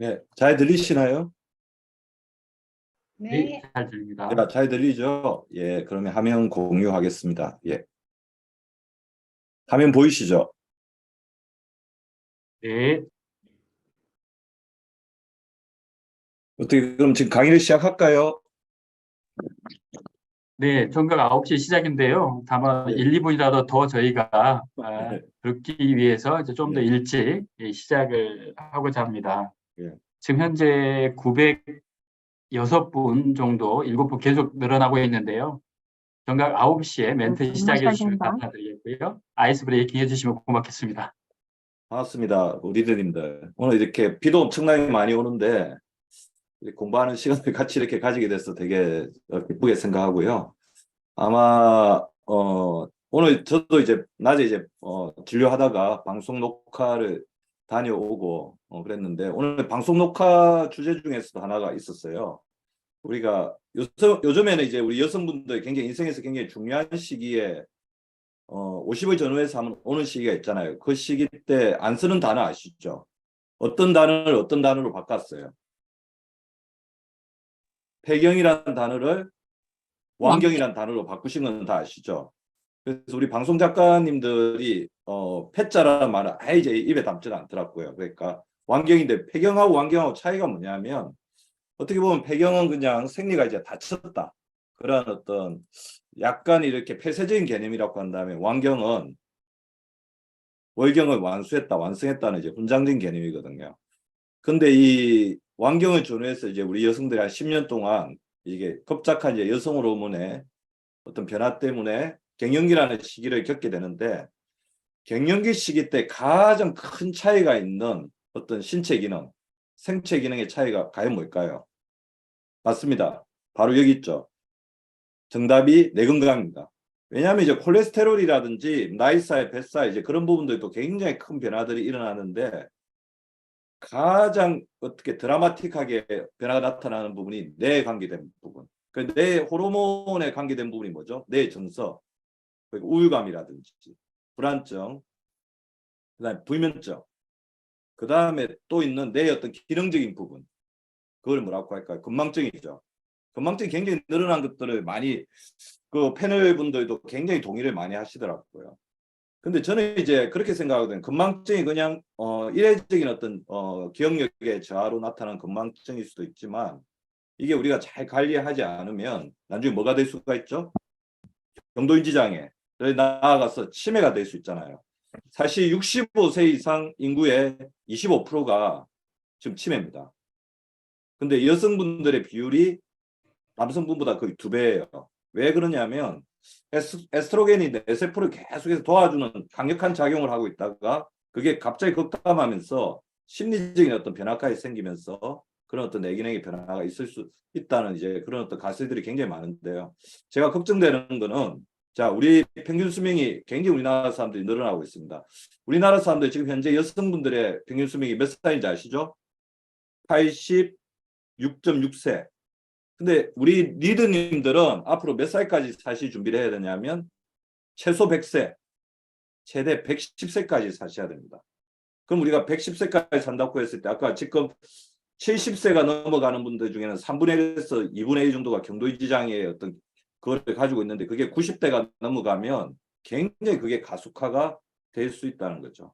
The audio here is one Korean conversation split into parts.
네, 잘 들리시나요? 네, 네, 잘 들립니다. 야, 잘 들리죠? 예, 그러면 화면 공유하겠습니다. 예, 화면 보이시죠? 네, 어떻게, 그럼 지금 강의를 시작할까요? 네, 정각 9시 시작인데요. 다만 예, 1, 2분이라도 더 저희가 예, 듣기 위해서 이제 좀 더 예, 일찍 시작을 하고자 합니다. 예. 지금 현재 906분 정도, 7분 계속 늘어나고 있는데요. 정각 9시에 멘트 시작해 주시면 감사드리겠고요. 아이스 브레이킹 해주시면 고맙겠습니다. 반갑습니다. 우리들님들. 오늘 이렇게 비도 엄청나게 많이 오는데, 이렇게 공부하는 시간을 같이 이렇게 가지게 돼서 되게 기쁘게 생각하고요. 아마, 오늘 저도 이제 낮에 이제, 진료하다가 방송 녹화를 다녀오고, 그랬는데, 오늘 방송 녹화 주제 중에서도 하나가 있었어요. 우리가 요즘에는 이제 우리 여성분들 굉장히 인생에서 굉장히 중요한 시기에 50의 전후에서 하면 오는 시기가 있잖아요. 그 시기 때 안 쓰는 단어 아시죠? 어떤 단어를 어떤 단어로 바꿨어요? 폐경이라는 단어를 완경이라는 단어로 바꾸신 건 다 아시죠? 그래서 우리 방송 작가님들이 폐자라는 말은 아예 이제 입에 담지는 않더라고요. 그러니까 완경인데 폐경하고 완경하고 차이가 뭐냐면 어떻게 보면 폐경은 그냥 생리가 이제 닫혔다. 그런 어떤 약간 이렇게 폐쇄적인 개념이라고 한다면 완경은 월경을 완수했다, 완성했다는 이제 훈장적인 개념이거든요. 근데 이 완경을 준해서 이제 우리 여성들이 한 10년 동안 이게 급작한 이제 여성 호르몬의 어떤 변화 때문에 갱년기라는 시기를 겪게 되는데 갱년기 시기 때 가장 큰 차이가 있는 어떤 신체 기능, 생체 기능의 차이가 과연 뭘까요? 맞습니다. 바로 여기 있죠. 정답이 뇌 건강입니다. 왜냐하면 이제 콜레스테롤이라든지 나이살, 뱃살 이제 그런 부분들도 굉장히 큰 변화들이 일어나는데 가장 어떻게 드라마틱하게 변화가 나타나는 부분이 뇌에 관계된 부분. 뇌 호르몬에 관계된 부분이 뭐죠? 뇌 정서, 우울감이라든지 불안증, 그다음에 불면증, 그다음에 또 있는 뇌의 어떤 기능적인 부분. 그걸 뭐라고 할까요? 건망증이죠. 건망증이 굉장히 늘어난 것들을 많이 그 패널 분들도 굉장히 동의를 많이 하시더라고요. 근데 저는 이제 그렇게 생각하거든요. 건망증이 그냥 일회적인 어떤 기억력의 저하로 나타난 건망증일 수도 있지만 이게 우리가 잘 관리하지 않으면 나중에 뭐가 될 수가 있죠? 경도인지 장애, 나아가서 치매가 될 수 있잖아요. 사실 65세 이상 인구의 25%가 지금 치매입니다. 근데 여성분들의 비율이 남성분보다 거의 2배예요. 왜 그러냐면 에스트로겐이 뇌세포를 계속해서 도와주는 강력한 작용을 하고 있다가 그게 갑자기 급감하면서 심리적인 어떤 변화까지 생기면서 그런 어떤 뇌기능의 변화가 있을 수 있다는 이제 그런 어떤 가설들이 굉장히 많은데요. 제가 걱정되는 거는 자, 우리 평균 수명이 굉장히 우리나라 사람들이 늘어나고 있습니다. 우리나라 사람들 지금 현재 여성분들의 평균 수명이 몇 살인지 아시죠? 86.6세. 근데 우리 리더님들은 앞으로 몇 살까지 사실 준비를 해야 되냐면 최소 100세, 최대 110세까지 사셔야 됩니다. 그럼 우리가 110세까지 산다고 했을 때 아까 지금 70세가 넘어가는 분들 중에는 3분의 1에서 2분의 1 정도가 경도이지 장애의 어떤 그걸 가지고 있는데 그게 90대가 넘어가면 굉장히 그게 가속화가 될 수 있다는 거죠.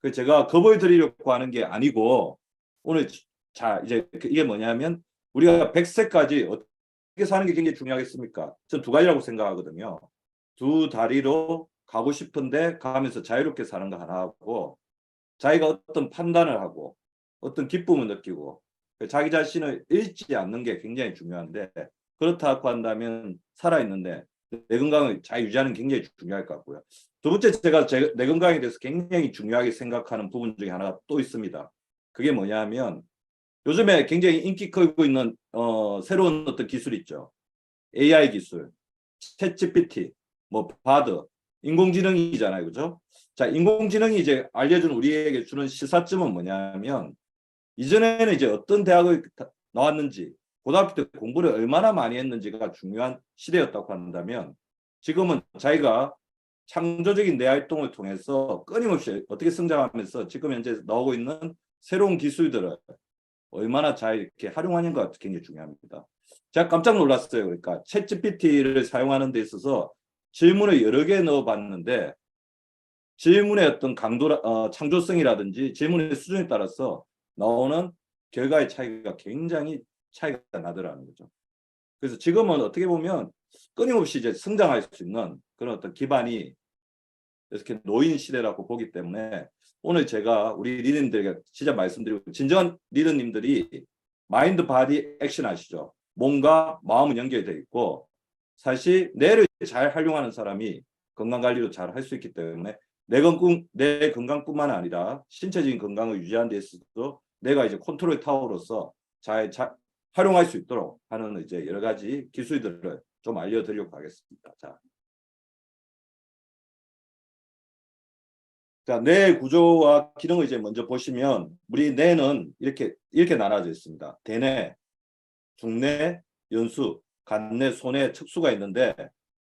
그래서 제가 겁을 드리려고 하는 게 아니고 오늘 자 이제 이게 뭐냐면 우리가 100세까지 어떻게 사는 게 굉장히 중요하겠습니까? 전 두 가지라고 생각하거든요. 두 다리로 가고 싶은데 가면서 자유롭게 사는 거 하나 하고 자기가 어떤 판단을 하고 어떤 기쁨을 느끼고 자기 자신을 잃지 않는 게 굉장히 중요한데 그렇다고 한다면 살아있는데 내 건강을 잘 유지하는 게 굉장히 중요할 것 같고요. 두 번째 제가 내 건강에 대해서 굉장히 중요하게 생각하는 부분 중에 하나가 또 있습니다. 그게 뭐냐면 요즘에 굉장히 인기 끌고 있는 새로운 어떤 기술 있죠. AI 기술, 챗GPT, 뭐 바드, 인공지능이잖아요, 그죠? 자, 인공지능이 이제 알려준 우리에게 주는 시사점은 뭐냐면 이전에는 이제 어떤 대학을 나왔는지 고등학교 때 공부를 얼마나 많이 했는지가 중요한 시대였다고 한다면 지금은 자기가 창조적인 내 활동을 통해서 끊임없이 어떻게 성장하면서 지금 현재 나오고 있는 새로운 기술들을 얼마나 잘 이렇게 활용하는가 굉장히 중요합니다. 제가 깜짝 놀랐어요. 그러니까 챗GPT를 사용하는 데 있어서 질문을 여러 개 넣어봤는데 질문의 어떤 창조성이라든지 질문의 수준에 따라서 나오는 결과의 차이가 굉장히 차이가 나더라는 거죠. 그래서 지금은 어떻게 보면 끊임없이 이제 성장할 수 있는 그런 어떤 기반이 이렇게 놓인 시대라고 보기 때문에 오늘 제가 우리 리더님들에게 진짜 말씀드리고, 진정한 리더님들이 마인드 바디 액션 아시죠? 몸과 마음은 연결되어 있고 사실 뇌를 잘 활용하는 사람이 건강관리도 잘 할 수 있기 때문에 내 건강뿐만 아니라 신체적인 건강을 유지하는 데 있어서도 내가 이제 컨트롤 타워로서 잘 활용할 수 있도록 하는 이제 여러 가지 기술들을 좀 알려드리려고 하겠습니다. 자, 뇌 구조와 기능을 이제 먼저 보시면 우리 뇌는 이렇게 나눠져 있습니다. 대뇌, 중뇌, 연수, 간뇌, 소뇌, 척수가 있는데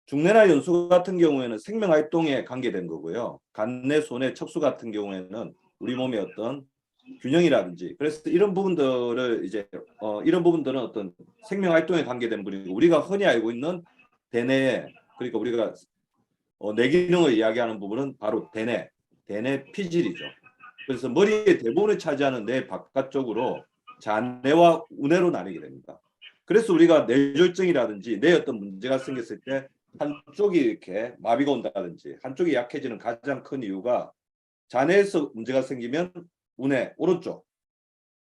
중뇌나 연수 같은 경우에는 생명 활동에 관계된 거고요. 간뇌, 소뇌, 척수 같은 경우에는 우리 몸의 어떤 균형이라든지, 그래서 이런 부분들을 이제 이런 부분들은 어떤 생명 활동에 관계된 부분이고, 우리가 흔히 알고 있는 대뇌, 그러니까 우리가 뇌 기능을 이야기하는 부분은 바로 대뇌 피질이죠. 그래서 머리의 대부분을 차지하는 뇌 바깥쪽으로 잔뇌와 우뇌로 나뉘게 됩니다. 그래서 우리가 뇌졸중이라든지 뇌 어떤 문제가 생겼을 때 한쪽이 이렇게 마비가 온다든지 한쪽이 약해지는 가장 큰 이유가 잔뇌에서 문제가 생기면 우뇌 오른쪽,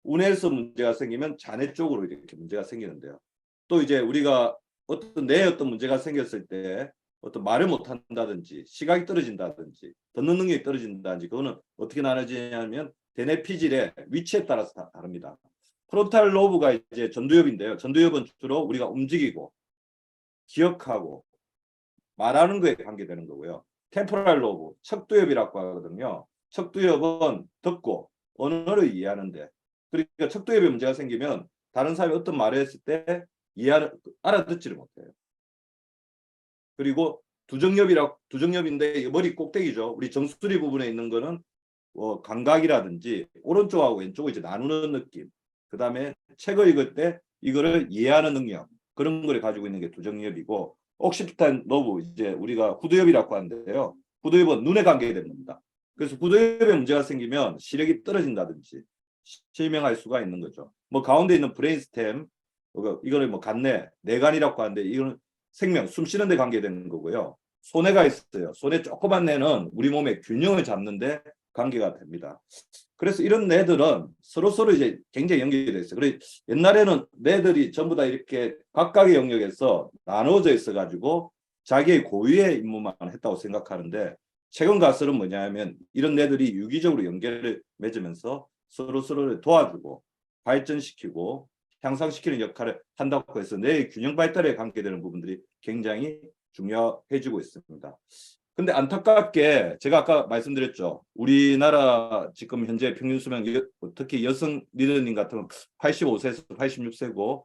우뇌에서 문제가 생기면 잔뇌 쪽으로 이렇게 문제가 생기는데요. 또 이제 우리가 어떤 뇌에 어떤 문제가 생겼을 때 어떤 말을 못한다든지 시각이 떨어진다든지 듣는 능력이 떨어진다든지, 그거는 어떻게 나눠지냐면 대뇌 피질의 위치에 따라서 다릅니다. 프론탈 로브가 이제 전두엽인데요. 전두엽은 주로 우리가 움직이고 기억하고 말하는 거에 관계되는 거고요. 템포럴 로브, 척두엽이라고 하거든요. 척두엽은 듣고 언어를 이해하는데, 그러니까 척두엽에 문제가 생기면 다른 사람이 어떤 말을 했을 때 알아듣지를 못해요. 그리고 두정엽인데 머리 꼭대기죠. 우리 정수리 부분에 있는 거는 감각이라든지 오른쪽하고 왼쪽을 이제 나누는 느낌. 그 다음에 책을 읽을 때 이거를 이해하는 능력, 그런 걸 가지고 있는 게 두정엽이고, 옥시피탈 노브, 이제 우리가 후두엽이라고 하는데요. 후두엽은 눈에 관계된 겁니다. 그래서 후두엽에 문제가 생기면 시력이 떨어진다든지 실명할 수가 있는 거죠. 뭐 가운데 있는 브레인스템, 이거를 뭐 간뇌, 뇌간이라고 하는데 이거는 생명, 숨 쉬는 데 관계되는 거고요. 소뇌가 있어요. 소뇌 조그만 뇌는 우리 몸의 균형을 잡는데 관계가 됩니다. 그래서 이런 뇌들은 서로 이제 굉장히 연결이 되어 있어요. 그래서 옛날에는 뇌들이 전부 다 이렇게 각각의 영역에서 나눠져 있어 가지고 자기의 고유의 임무만 했다고 생각하는데, 최근 가설은 뭐냐면 이런 뇌들이 유기적으로 연결을 맺으면서 서로를 도와주고 발전시키고 향상시키는 역할을 한다고 해서 뇌의 균형 발달에 관계되는 부분들이 굉장히 중요해지고 있습니다. 근데 안타깝게 제가 아까 말씀드렸죠. 우리나라 지금 현재 평균 수명, 특히 여성 리더님 같은 85세에서 86세고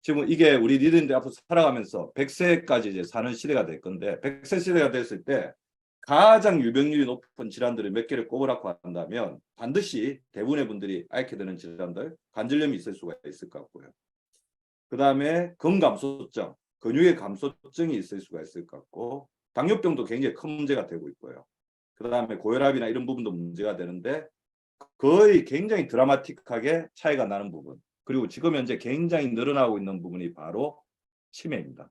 지금 이게 우리 리더님들 앞으로 살아가면서 100세까지 이제 사는 시대가 될 건데, 100세 시대가 됐을 때 가장 유병률이 높은 질환들을 몇 개를 꼽으라고 한다면 반드시 대부분의 분들이 앓게 되는 질환들, 관절염이 있을 수가 있을 것 같고요. 그 다음에 근감소증, 근육의 감소증이 있을 수가 있을 것 같고, 당뇨병도 굉장히 큰 문제가 되고 있고요. 그 다음에 고혈압이나 이런 부분도 문제가 되는데 거의 굉장히 드라마틱하게 차이가 나는 부분, 그리고 지금 현재 굉장히 늘어나고 있는 부분이 바로 치매입니다.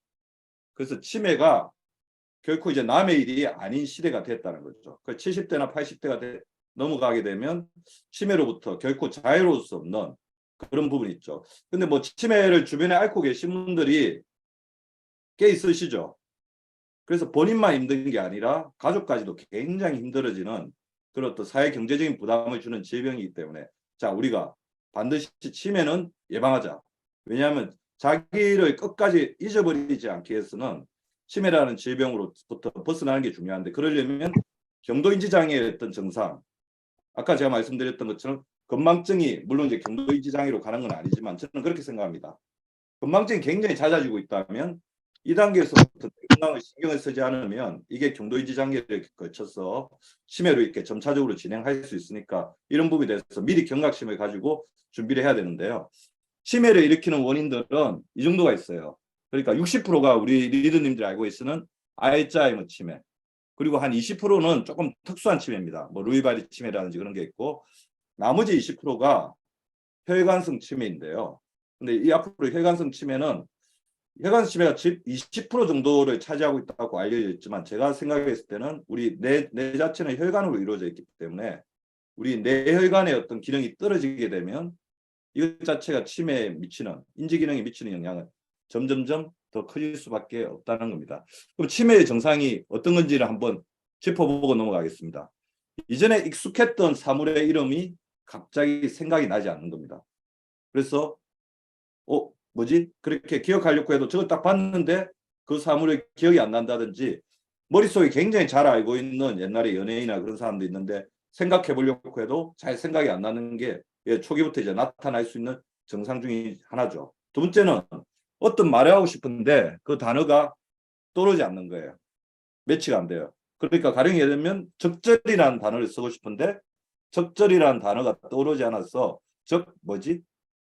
그래서 치매가 결코 이제 남의 일이 아닌 시대가 됐다는 거죠. 그 70대나 80대가 넘어가게 되면 치매로부터 결코 자유로울 수 없는 그런 부분이 있죠. 근데 뭐 치매를 주변에 앓고 계신 분들이 꽤 있으시죠. 그래서 본인만 힘든 게 아니라 가족까지도 굉장히 힘들어지는 그런 또 사회 경제적인 부담을 주는 질병이기 때문에, 자, 우리가 반드시 치매는 예방하자. 왜냐하면 자기를 끝까지 잊어버리지 않기 위해서는 치매라는 질병으로부터 벗어나는 게 중요한데, 그러려면 경도인지장애의 어떤 증상, 아까 제가 말씀드렸던 것처럼 건망증이 물론 이제 경도인지장애로 가는 건 아니지만 저는 그렇게 생각합니다. 건망증이 굉장히 잦아지고 있다면 2단계에서부터 건강을 신경을 쓰지 않으면 이게 경도인지 장기를 거쳐서 치매로 이렇게 점차적으로 진행할 수 있으니까 이런 부분에 대해서 미리 경각심을 가지고 준비를 해야 되는데요. 치매를 일으키는 원인들은 이 정도가 있어요. 그러니까 60%가 우리 리더님들이 알고 있는 알츠하이머 치매, 그리고 한 20%는 조금 특수한 치매입니다. 뭐 루이바리 치매라든지 그런 게 있고, 나머지 20%가 혈관성 치매인데요. 근데 이 앞으로 혈관성 치매는 혈관 치매가 20% 정도를 차지하고 있다고 알려져 있지만, 제가 생각했을 때는 우리 뇌 자체는 혈관으로 이루어져 있기 때문에 우리 뇌혈관의 어떤 기능이 떨어지게 되면 이것 자체가 치매에 미치는, 인지 기능에 미치는 영향은 점점점 더 커질 수밖에 없다는 겁니다. 그럼 치매의 증상이 어떤 건지를 한번 짚어보고 넘어가겠습니다. 이전에 익숙했던 사물의 이름이 갑자기 생각이 나지 않는 겁니다. 그래서 뭐지? 그렇게 기억하려고 해도 저거 딱 봤는데 그 사물이 기억이 안 난다든지, 머릿속에 굉장히 잘 알고 있는 옛날에 연예인이나 그런 사람도 있는데 생각해 보려고 해도 잘 생각이 안 나는 게 초기부터 이제 나타날 수 있는 증상 중에 하나죠. 두 번째는 어떤 말을 하고 싶은데 그 단어가 떠오르지 않는 거예요. 매치가 안 돼요. 그러니까 가령 예를 들면 적절이라는 단어를 쓰고 싶은데 적절이라는 단어가 떠오르지 않아서 뭐지?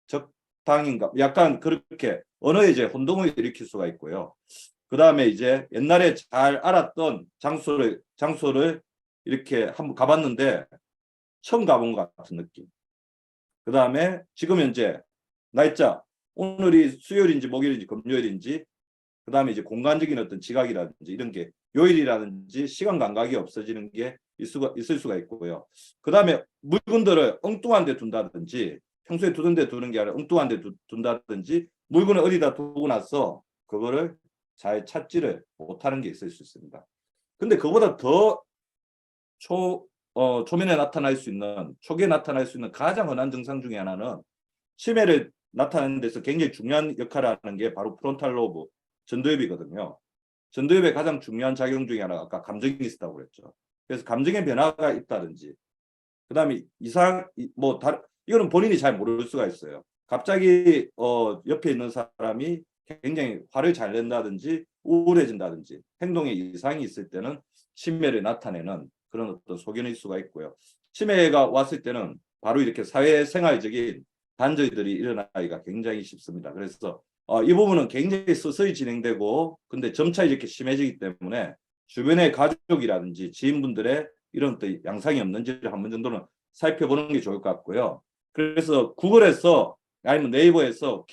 적당인가? 약간 그렇게 언어에 이제 혼동을 일으킬 수가 있고요. 그 다음에 이제 옛날에 잘 알았던 장소를 이렇게 한번 가봤는데 처음 가본 것 같은 느낌. 그 다음에 지금 현재 날짜, 오늘이 수요일인지 목요일인지 금요일인지, 그 다음에 이제 공간적인 어떤 지각이라든지 이런 게, 요일이라든지 시간 감각이 없어지는 게 있을 수가 있고요. 그 다음에 물건들을 엉뚱한 데 둔다든지, 평소에 두던 데 두는 게 아니라 엉뚱한 데 둔다든지, 물건을 어디다 두고 나서 그거를 잘 찾지를 못하는 게 있을 수 있습니다. 근데 그보다 더 초면에 나타날 수 있는, 초기에 나타날 수 있는 가장 흔한 증상 중에 하나는, 치매를 나타내는 데서 굉장히 중요한 역할을 하는 게 바로 프론탈 로브, 전두엽이거든요. 전두엽의 가장 중요한 작용 중에 하나가 아까 감정이 있었다고 그랬죠. 그래서 감정의 변화가 있다든지, 그 다음에 이거는 본인이 잘 모를 수가 있어요. 갑자기 옆에 있는 사람이 굉장히 화를 잘 낸다든지 우울해진다든지 행동에 이상이 있을 때는 치매를 나타내는 그런 어떤 소견일 수가 있고요. 치매가 왔을 때는 바로 이렇게 사회생활적인 단절들이 일어나기가 굉장히 쉽습니다. 그래서 이 부분은 굉장히 서서히 진행되고, 근데 점차 이렇게 심해지기 때문에 주변의 가족이라든지 지인분들의 이런 또 양상이 없는지를 한 번 정도는 살펴보는 게 좋을 것 같고요. 그래서 구글에서 아니면 네이버에서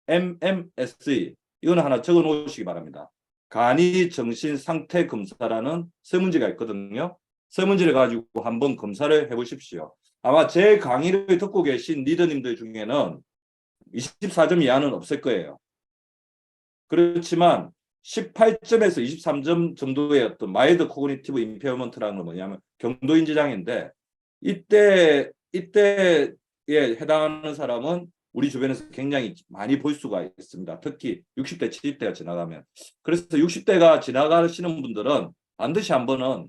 KMMSE 이거는 하나 적어 놓으시기 바랍니다. 간이 정신 상태 검사라는 설문지가 있거든요. 설문지를 가지고 한번 검사를 해보십시오. 아마 제 강의를 듣고 계신 리더님들 중에는 24점 이하는 없을 거예요. 그렇지만 18점에서 23점 정도의 어떤 마일드 코그니티브 임페어먼트라는 건 뭐냐면 경도인지 장애인데, 이때에 해당하는 사람은 우리 주변에서 굉장히 많이 볼 수가 있습니다. 특히 60대, 70대가 지나가면. 그래서 60대가 지나가시는 분들은 반드시 한 번은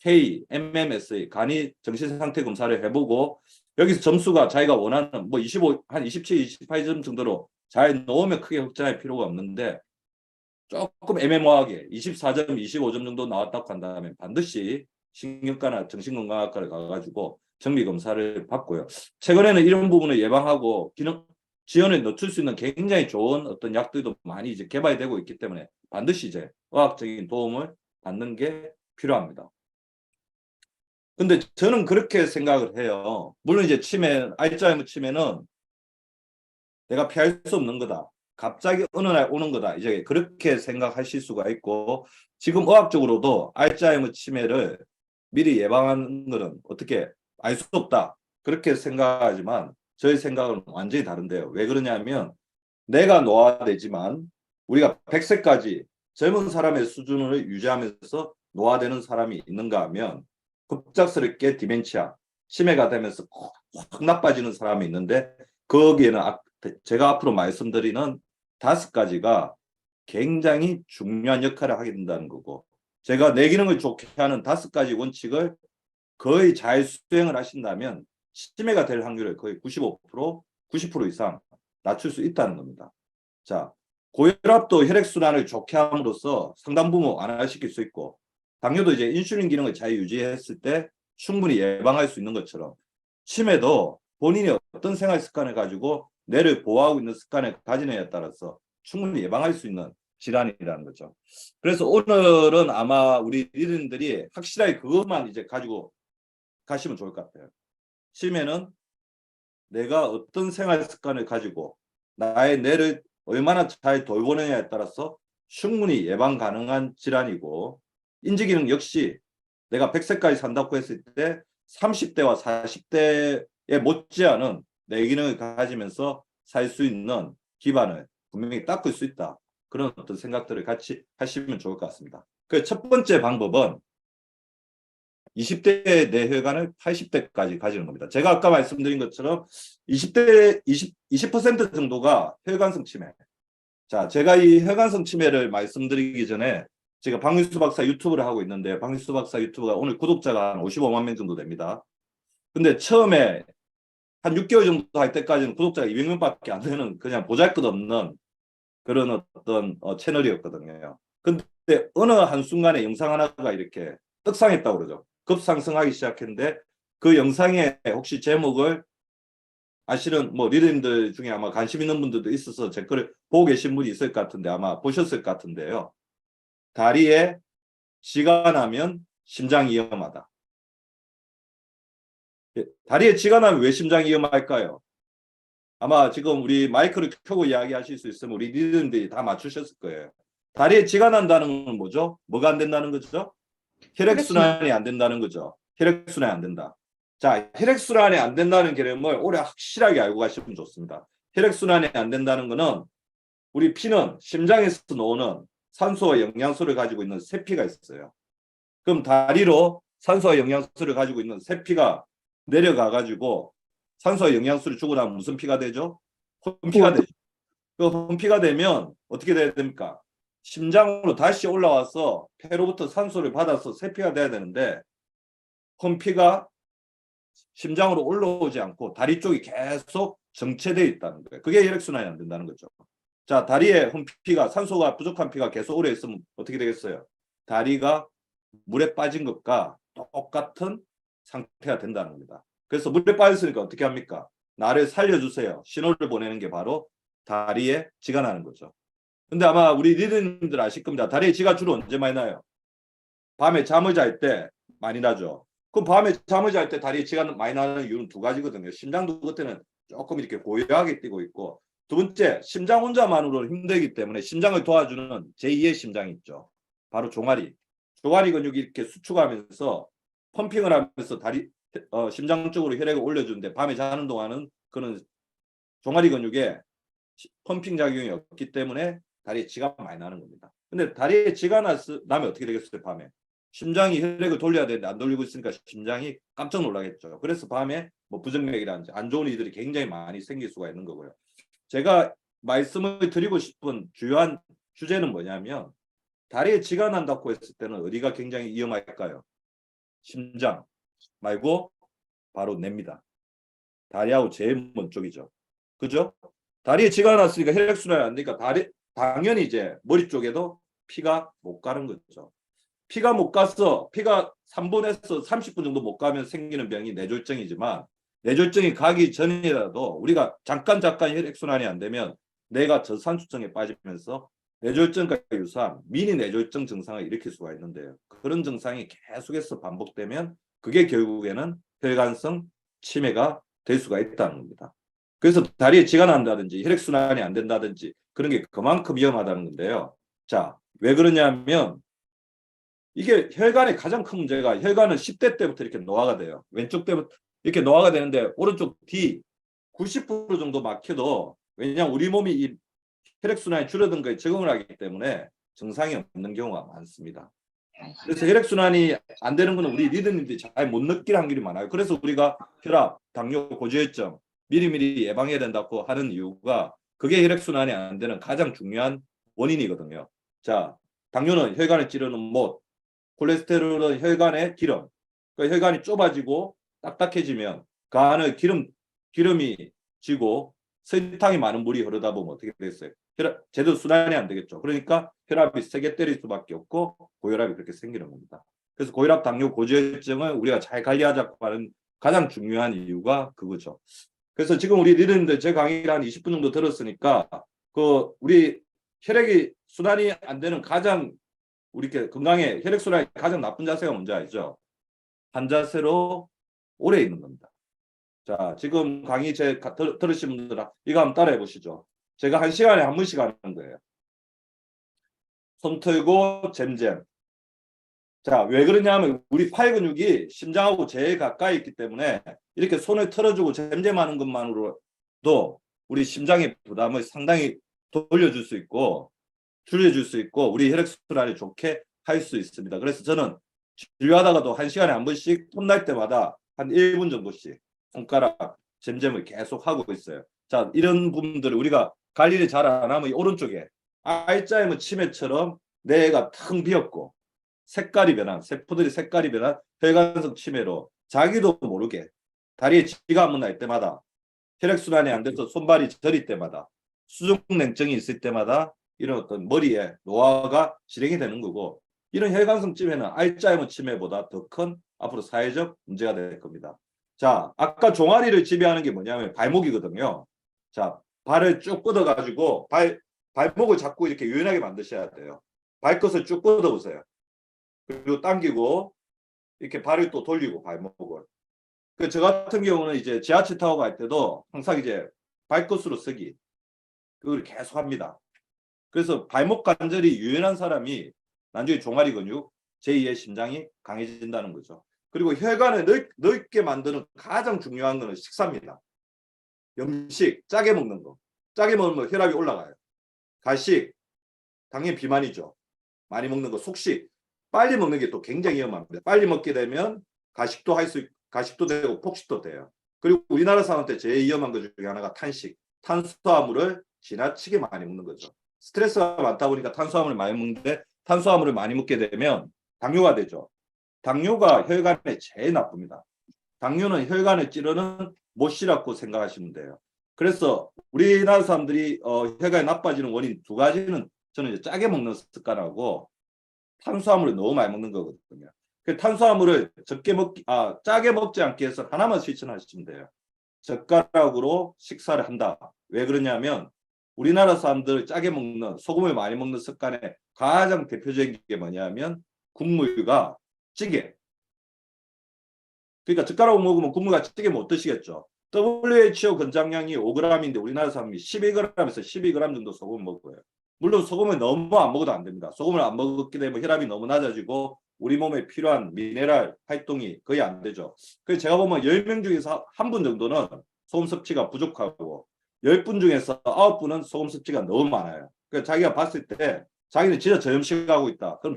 KMMSE 간이 정신상태 검사를 해보고, 여기서 점수가 자기가 원하는 뭐 25, 한 27, 28점 정도로 잘 넣으면 크게 걱정할 필요가 없는데, 조금 애매모호하게 24점, 25점 정도 나왔다고 한다면 반드시 신경과나 정신건강학과를 가가지고 정밀검사를 받고요. 최근에는 이런 부분을 예방하고 기능 지원에 늦출 수 있는 굉장히 좋은 어떤 약들도 많이 이제 개발되고 있기 때문에 반드시 이제 의학적인 도움을 받는 게 필요합니다. 근데 저는 그렇게 생각을 해요. 물론 이제 알츠하이머 치매는 내가 피할 수 없는 거다. 갑자기 어느 날 오는 거다. 이제 그렇게 생각하실 수가 있고, 지금 의학적으로도 알츠하이머 치매를 미리 예방하는 것은 어떻게 알 수 없다. 그렇게 생각하지만 저의 생각은 완전히 다른데요. 왜 그러냐면 내가 노화되지만 우리가 100세까지 젊은 사람의 수준을 유지하면서 노화되는 사람이 있는가 하면 급작스럽게 디멘치아, 치매가 되면서 확 나빠지는 사람이 있는데, 거기에는 제가 앞으로 말씀드리는 5가지가 굉장히 중요한 역할을 하게 된다는 거고, 제가 뇌 기능을 좋게 하는 5가지 원칙을 거의 잘 수행을 하신다면 치매가 될 확률을 거의 95%, 90% 이상 낮출 수 있다는 겁니다. 자, 고혈압도 혈액순환을 좋게 함으로써 상당 부분 완화시킬 수 있고, 당뇨도 이제 인슐린 기능을 잘 유지했을 때 충분히 예방할 수 있는 것처럼, 치매도 본인이 어떤 생활 습관을 가지고 뇌를 보호하고 있는 습관을 가지느냐에 따라서 충분히 예방할 수 있는 질환이라는 거죠. 그래서 오늘은 아마 우리 리더들이 확실하게 그것만 이제 가지고 가시면 좋을 것 같아요. 치매는 내가 어떤 생활 습관을 가지고 나의 뇌를 얼마나 잘 돌보느냐에 따라서 충분히 예방 가능한 질환이고, 인지기능 역시 내가 100세까지 산다고 했을 때 30대와 40대에 못지않은 뇌 기능을 가지면서 살 수 있는 기반을 분명히 닦을 수 있다. 그런 어떤 생각들을 같이 하시면 좋을 것 같습니다. 그 첫 번째 방법은 20대의 뇌혈관을 80대까지 가지는 겁니다. 제가 아까 말씀드린 것처럼 20대 20% 정도가 혈관성 치매. 자, 제가 이 혈관성 치매를 말씀드리기 전에 제가 박민수 박사 유튜브를 하고 있는데, 박민수 박사 유튜브가 오늘 구독자가 한 55만 명 정도 됩니다. 근데 처음에 한 6개월 정도 할 때까지는 구독자가 200명밖에 안 되는 그냥 보잘것없는 그런 어떤 채널이었거든요. 근데 어느 한순간에 영상 하나가 이렇게 떡상했다고 그러죠. 급상승하기 시작했는데, 그 영상에 혹시 제목을 아시는 뭐 리더님들 중에 아마 관심 있는 분들도 있어서 제 거를 보고 계신 분이 있을 것 같은데 아마 보셨을 것 같은데요. 다리에 쥐가 나면 심장이 위험하다. 다리에 쥐가 나면 왜 심장이 위험할까요? 아마 지금 우리 마이크를 켜고 이야기하실 수 있으면 우리 리더님들이 다 맞추셨을 거예요. 다리에 쥐가 난다는 건 뭐죠? 뭐가 안 된다는 거죠? 혈액순환이 안 된다는 거죠. 혈액순환이 안 된다. 자, 혈액순환이 안 된다는 개념을 오래 확실하게 알고 가시면 좋습니다. 혈액순환이 안 된다는 거는 우리 피는 심장에서 나오는 산소와 영양소를 가지고 있는 세피가 있어요. 그럼 다리로 산소와 영양소를 가지고 있는 세피가 내려가 가지고 산소와 영양소를 주고 나면 무슨 피가 되죠? 혼피가 되죠. 그 혼피가 되면 어떻게 돼야 됩니까? 심장으로 다시 올라와서 폐로부터 산소를 받아서 세피가 돼야 되는데, 혼피가 심장으로 올라오지 않고 다리 쪽이 계속 정체되어 있다는 거예요. 그게 혈액순환이 안 된다는 거죠. 자, 다리에 혼피가, 산소가 부족한 피가 계속 오래 있으면 어떻게 되겠어요? 다리가 물에 빠진 것과 똑같은 상태가 된다는 겁니다. 그래서 물에 빠졌으니까 어떻게 합니까? 나를 살려주세요. 신호를 보내는 게 바로 다리에 쥐가 나는 거죠. 근데 아마 우리 리더님들 아실 겁니다. 다리에 쥐가 주로 언제 많이 나요? 밤에 잠을 잘 때 많이 나죠. 그럼 밤에 잠을 잘 때 다리에 쥐가 많이 나는 이유는 두 가지거든요. 심장도 그때는 조금 이렇게 고요하게 뛰고 있고, 두 번째, 심장 혼자만으로는 힘들기 때문에 심장을 도와주는 제2의 심장이 있죠. 바로 종아리. 종아리 근육이 이렇게 수축하면서 펌핑을 하면서 다리 심장 쪽으로 혈액을 올려주는데, 밤에 자는 동안은 그는 종아리 근육에 펌핑 작용이 없기 때문에 다리에 쥐가 많이 나는 겁니다. 근데 다리에 쥐가 나면 어떻게 되겠어요? 밤에 심장이 혈액을 돌려야 되는데 안 돌리고 있으니까 심장이 깜짝 놀라겠죠. 그래서 밤에 뭐 부정맥이라든지 안 좋은 일들이 굉장히 많이 생길 수가 있는 거고요. 제가 말씀을 드리고 싶은 주요한 주제는 뭐냐면, 다리에 쥐가 난다고 했을 때는 어디가 굉장히 위험할까요? 심장 말고 바로 뇌입니다. 다리하고 제일 먼 쪽이죠. 그죠? 다리에 쥐가 났으니까 혈액순환이 안 되니까 당연히 이제 머리 쪽에도 피가 못 가는 거죠. 피가 못 가서 피가 3분에서 30분 정도 못 가면 생기는 병이 뇌졸중이지만, 뇌졸중이 가기 전이라도 우리가 잠깐 혈액순환이 안 되면 뇌가 저산수증에 빠지면서 뇌졸중과 유사한 미니 뇌졸중 증상을 일으킬 수가 있는데요. 그런 증상이 계속해서 반복되면 그게 결국에는 혈관성 치매가 될 수가 있다는 겁니다. 그래서 다리에 쥐가 난다든지 혈액순환이 안 된다든지 그런 게 그만큼 위험하다는 건데요. 자, 왜 그러냐면 이게 혈관의 가장 큰 문제가, 혈관은 10대 때부터 이렇게 노화가 돼요. 왼쪽 때부터 이렇게 노화가 되는데 오른쪽 뒤 90% 정도 막혀도, 왜냐하면 우리 몸이 이 혈액순환이 줄어든 거에 적응을 하기 때문에 증상이 없는 경우가 많습니다. 그래서 혈액순환이 안 되는 거는 우리 리더님들이 잘 못 느낄 확률이 많아요. 그래서 우리가 혈압, 당뇨, 고지혈증 미리미리 예방해야 된다고 하는 이유가 그게 혈액순환이 안 되는 가장 중요한 원인이거든요. 자, 당뇨는 혈관을 찌르는 못, 콜레스테롤은 혈관의 기름. 그러니까 혈관이 좁아지고 딱딱해지면 그 안에 기름이 지고 설탕이 많은 물이 흐르다 보면 어떻게 됐어요? 제대로 순환이 안 되겠죠. 그러니까 혈압이 세게 때릴 수밖에 없고 고혈압이 그렇게 생기는 겁니다. 그래서 고혈압, 당뇨, 고지혈증을 우리가 잘 관리하자고 하는 가장 중요한 이유가 그거죠. 그래서 지금 우리 리더님들 제 강의를 한 20분 정도 들었으니까 그 우리 혈액이 순환이 안 되는 가장 우리 건강에 혈액 순환이 가장 나쁜 자세가 뭔지 알죠? 한 자세로 오래 있는 겁니다. 자, 지금 강의 들으신 분들 이거 한번 따라해 보시죠. 제가 1시간에 한 번씩 하는 거예요. 손 털고 잼잼. 자, 왜 그러냐면 우리 팔 근육이 심장하고 제일 가까이 있기 때문에 이렇게 손을 털어주고 잼잼하는 것만으로도 우리 심장의 부담을 상당히 돌려줄 수 있고 줄여줄 수 있고 우리 혈액순환이 좋게 할 수 있습니다. 그래서 저는 진료하다가도 1시간에 한 번씩 틈날 때마다 한 1분 정도씩 손가락 잼잼을 계속 하고 있어요. 자, 이런 분들을 우리가 관리를 잘 안 하면 오른쪽에 알츠하이머 치매처럼 뇌가 텅 비었고 색깔이 변한 세포들이 색깔이 변한 혈관성 치매로 자기도 모르게 다리에 쥐가 한번 날 때마다 혈액순환이 안 돼서 손발이 저릴 때마다 수족냉증이 있을 때마다 이런 어떤 머리에 노화가 진행이 되는 거고 이런 혈관성 치매는 알츠하이머 치매보다 더 큰 앞으로 사회적 문제가 될 겁니다. 자, 아까 종아리를 지배하는 게 뭐냐면 발목이거든요. 자, 발을 쭉 뻗어가지고 발목을 자꾸 이렇게 유연하게 만드셔야 돼요. 발끝을 쭉 뻗어보세요. 그리고 당기고 이렇게 발을 또 돌리고 발목을. 저 같은 경우는 이제 지하철 타고 갈 때도 항상 이제 발끝으로 쓰기 그걸 계속 합니다. 그래서 발목 관절이 유연한 사람이 나중에 종아리 근육, 제2의 심장이 강해진다는 거죠. 그리고 혈관을 넓게 만드는 가장 중요한 것은 식사입니다. 음식, 짜게 먹는 거. 짜게 먹으면 혈압이 올라가요. 간식, 당연히 비만이죠. 많이 먹는 거, 속식. 빨리 먹는 게 또 굉장히 위험합니다. 빨리 먹게 되면 가식도 되고 폭식도 돼요. 그리고 우리나라 사람한테 제일 위험한 것 중에 하나가 탄식. 탄수화물을 지나치게 많이 먹는 거죠. 스트레스가 많다 보니까 탄수화물을 많이 먹는데 탄수화물을 많이 먹게 되면 당뇨가 되죠. 당뇨가 혈관에 제일 나쁩니다. 당뇨는 혈관을 찌르는 못이라고 생각하시면 돼요. 그래서 우리나라 사람들이 혈관이 나빠지는 원인 두 가지는 저는 이제 짜게 먹는 습관하고 탄수화물을 너무 많이 먹는 거거든요. 그 탄수화물을 짜게 먹지 않기 위해서 하나만 실천하시면 돼요. 젓가락으로 식사를 한다. 왜 그러냐면 우리나라 사람들 짜게 먹는 소금을 많이 먹는 습관의 가장 대표적인 게 뭐냐면 국물과 찌개. 그러니까 젓가락 먹으면 국물과 찌개 못 드시겠죠. WHO 권장량이 5g인데 우리나라 사람이 12g에서 12g 정도 소금 먹어요. 물론 소금을 너무 안 먹어도 안 됩니다. 소금을 안 먹게 되면 혈압이 너무 낮아지고 우리 몸에 필요한 미네랄 활동이 거의 안 되죠. 그래서 제가 보면 10명 중에서 한 분 정도는 소금 섭취가 부족하고 10분 중에서 9분은 소금 섭취가 너무 많아요. 그러니까 자기가 봤을 때 자기는 진짜 저염식하고 있다. 그럼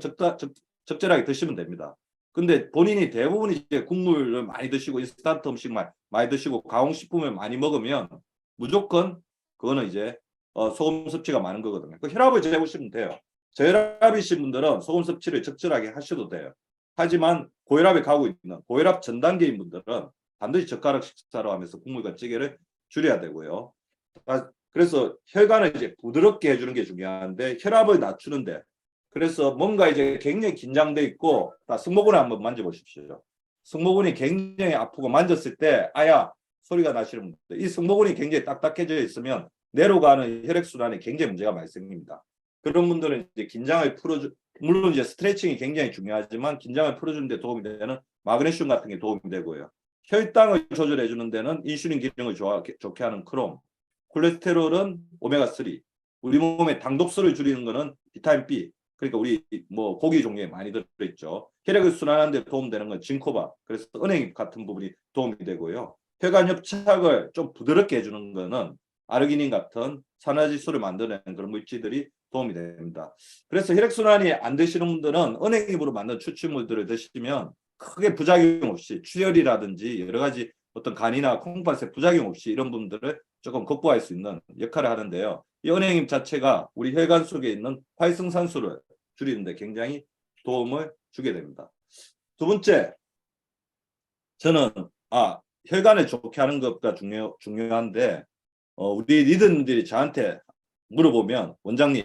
적절하게 드시면 됩니다. 근데 본인이 대부분 이제 국물을 많이 드시고 인스턴트 음식 많이 드시고 가공식품을 많이 먹으면 무조건 그거는 이제 소금 섭취가 많은 거거든요. 그 혈압을 재보시면 돼요. 저혈압이신 분들은 소금 섭취를 적절하게 하셔도 돼요. 하지만 고혈압에 가고 있는 고혈압 전 단계인 분들은 반드시 젓가락 식사로 하면서 국물과 찌개를 줄여야 되고요. 그래서 혈관을 이제 부드럽게 해주는 게 중요한데 혈압을 낮추는데 그래서 뭔가 이제 굉장히 긴장돼 있고 승모근을 한번 만져보십시오. 승모근이 굉장히 아프고 만졌을 때 아야 소리가 나시는 분들 이 승모근이 굉장히 딱딱해져 있으면 내로 가는 혈액순환에 굉장히 문제가 많이 생깁니다. 그런 분들은 이제 긴장을 풀어주 물론 이제 스트레칭이 굉장히 중요하지만 긴장을 풀어주는 데 도움이 되는 마그네슘 같은 게 도움이 되고요. 혈당을 조절해 주는 데는 인슐린 기능을 좋게 하는 크롬, 콜레스테롤은 오메가3, 우리 몸의 당독수를 줄이는 거는 비타민 B, 그러니까 우리 뭐 고기 종류에 많이 들어있죠. 혈액을 순환하는 데 도움되는 건 진코바, 그래서 은행 같은 부분이 도움이 되고요. 혈관 협착을 좀 부드럽게 해주는 거는 아르기닌 같은 산화질소를 만드는 그런 물질들이 도움이 됩니다. 그래서 혈액순환이 안 되시는 분들은 은행잎으로 만든 추출물들을 드시면 크게 부작용 없이 출혈이라든지 여러 가지 어떤 간이나 콩팥에 부작용 없이 이런 분들을 조금 극복할 수 있는 역할을 하는데요. 이 은행잎 자체가 우리 혈관 속에 있는 활성산소를 줄이는 데 굉장히 도움을 주게 됩니다. 두 번째, 저는 혈관을 좋게 하는 것가 중요한데 우리 리더님들이 저한테 물어보면 원장님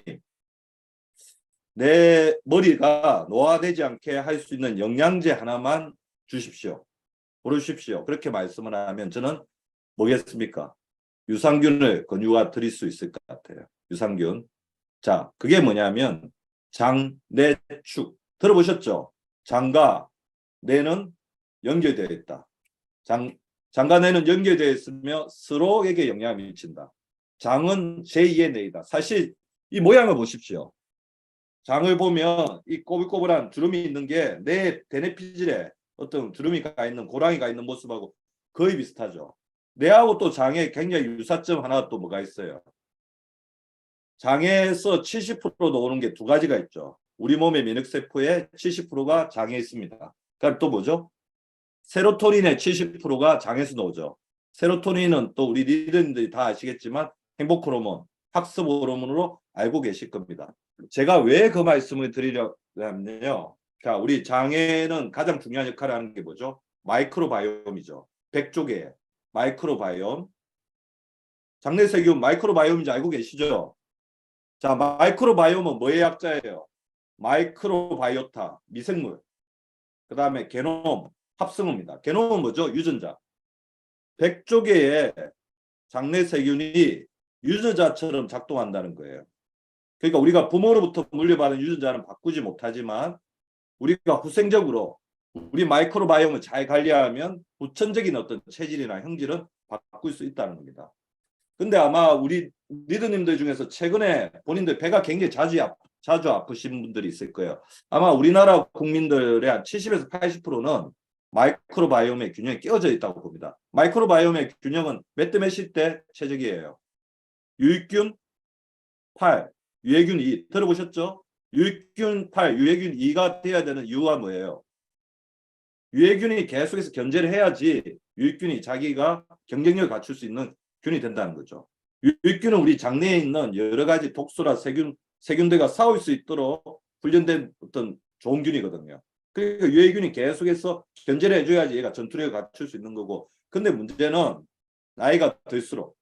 내 머리가 노화되지 않게 할 수 있는 영양제 하나만 주십시오. 고르십시오. 그렇게 말씀을 하면 저는 뭐겠습니까? 유산균을 권유가 드릴 수 있을 것 같아요. 유산균. 자, 그게 뭐냐면 장내축. 들어보셨죠? 장과 뇌는 연결되어 있다. 장과 뇌는 연결되어 있으며 서로에게 영향을 미친다. 장은 제2의 뇌이다. 사실 이 모양을 보십시오. 장을 보면 이 꼬불꼬불한 주름이 있는 게 내 대뇌피질에 어떤 주름이가 있는 고랑이가 있는 모습하고 거의 비슷하죠. 뇌하고 또 장에 굉장히 유사점 하나 또 뭐가 있어요. 장에서 70% 나오는 게 두 가지가 있죠. 우리 몸의 면역세포의 70%가 장에 있습니다. 그러니까 또 뭐죠? 세로토닌의 70%가 장에서 나오죠. 세로토닌은 또 우리 리더님들이 다 아시겠지만 행복 호르몬, 학습 호르몬으로 알고 계실 겁니다. 제가 왜 그 말씀을 드리려고 하면요. 자, 우리 장에는 가장 중요한 역할을 하는 게 뭐죠? 마이크로바이옴이죠. 백조개, 마이크로바이옴. 장내세균 마이크로바이옴인지 알고 계시죠? 자, 마이크로바이옴은 뭐의 약자예요? 마이크로바이오타, 미생물. 그 다음에 게놈, 합성어입니다. 게놈은 뭐죠? 유전자. 백조개의 장내세균이 유전자처럼 작동한다는 거예요. 그러니까 우리가 부모로부터 물려받은 유전자는 바꾸지 못하지만 우리가 후생적으로 우리 마이크로바이옴을 잘 관리하면 후천적인 어떤 체질이나 형질은 바꿀 수 있다는 겁니다. 근데 아마 우리 리더님들 중에서 최근에 본인들 배가 굉장히 자주 아프신 분들이 있을 거예요. 아마 우리나라 국민들의 한 70에서 80%는 마이크로바이옴의 균형이 깨어져 있다고 봅니다. 마이크로바이옴의 균형은 몇 대 몇일 때 최적이에요. 유익균 8, 유해균 2. 들어보셨죠? 유익균 8, 유해균 2가 돼야 되는 이유가 뭐예요? 유해균이 계속해서 견제를 해야지 유익균이 자기가 경쟁력을 갖출 수 있는 균이 된다는 거죠. 유익균은 우리 장내에 있는 여러 가지 독소나 세균들과 싸울 수 있도록 훈련된 어떤 좋은 균이거든요. 그러니까 유해균이 계속해서 견제를 해줘야지 얘가 전투력을 갖출 수 있는 거고. 근데 문제는 나이가 들수록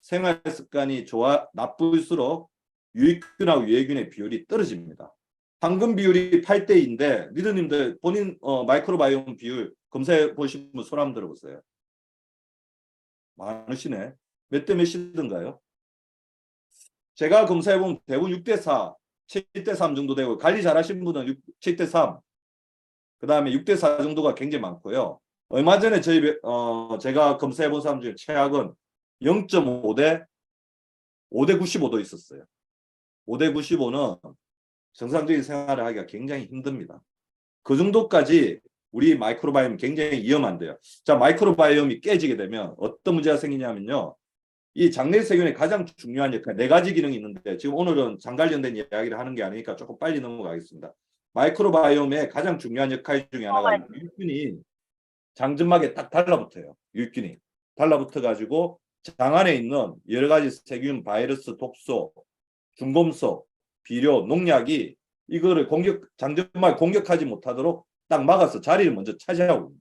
생활 습관이 나쁠수록 유익균하고 유해균의 비율이 떨어집니다. 황금 비율이 8대2인데 리더님들 본인 마이크로바이옴 비율 검사해 보시면 손 한번 들어보세요. 많으시네. 몇 대 몇이던가요? 제가 검사해보면 대부분 6대4, 7대3 정도 되고 관리 잘하신 분은 7대3, 그 다음에 6대4 정도가 굉장히 많고요. 얼마 전에 제가 검사해본 사람 중에 최악은 0.5대 5대 95도 있었어요. 5대 95는 정상적인 생활을 하기가 굉장히 힘듭니다. 그 정도까지 우리 마이크로바이옴이 굉장히 위험한데요. 자, 마이크로바이옴이 깨지게 되면 어떤 문제가 생기냐면요. 이 장내세균의 가장 중요한 역할, 네 가지 기능이 있는데 지금 오늘은 장 관련된 이야기를 하는 게 아니니까 조금 빨리 넘어가겠습니다. 마이크로바이옴의 가장 중요한 역할 중에 하나가 유익균이 장점막에 딱 달라붙어요. 유익균이 달라붙어가지고 장 안에 있는 여러 가지 세균, 바이러스, 독소, 중금속, 비료, 농약이 이거를 장점막에 공격하지 못하도록 딱 막아서 자리를 먼저 차지하고.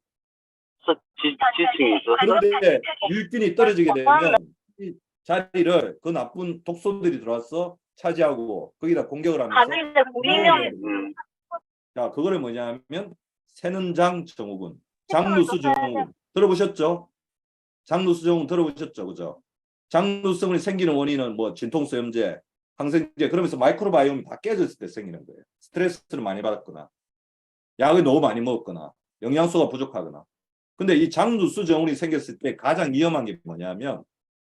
지층이 있어서. 그런데 유익균이 떨어지게 되면 이 자리를 그 나쁜 독소들이 들어와서 차지하고 거기다 공격을 하면서 자, 그거를 뭐냐면 새는장 증후군, 장누수 증후군 들어보셨죠? 장누수 증후군 들어보셨죠? 그죠? 장누수증이 생기는 원인은 뭐 진통소염제, 항생제 그러면서 마이크로바이옴이 다 깨졌을 때 생기는 거예요. 스트레스를 많이 받았거나 약을 너무 많이 먹었거나 영양소가 부족하거나. 근데 이 장누수 증후군이 생겼을 때 가장 위험한 게 뭐냐면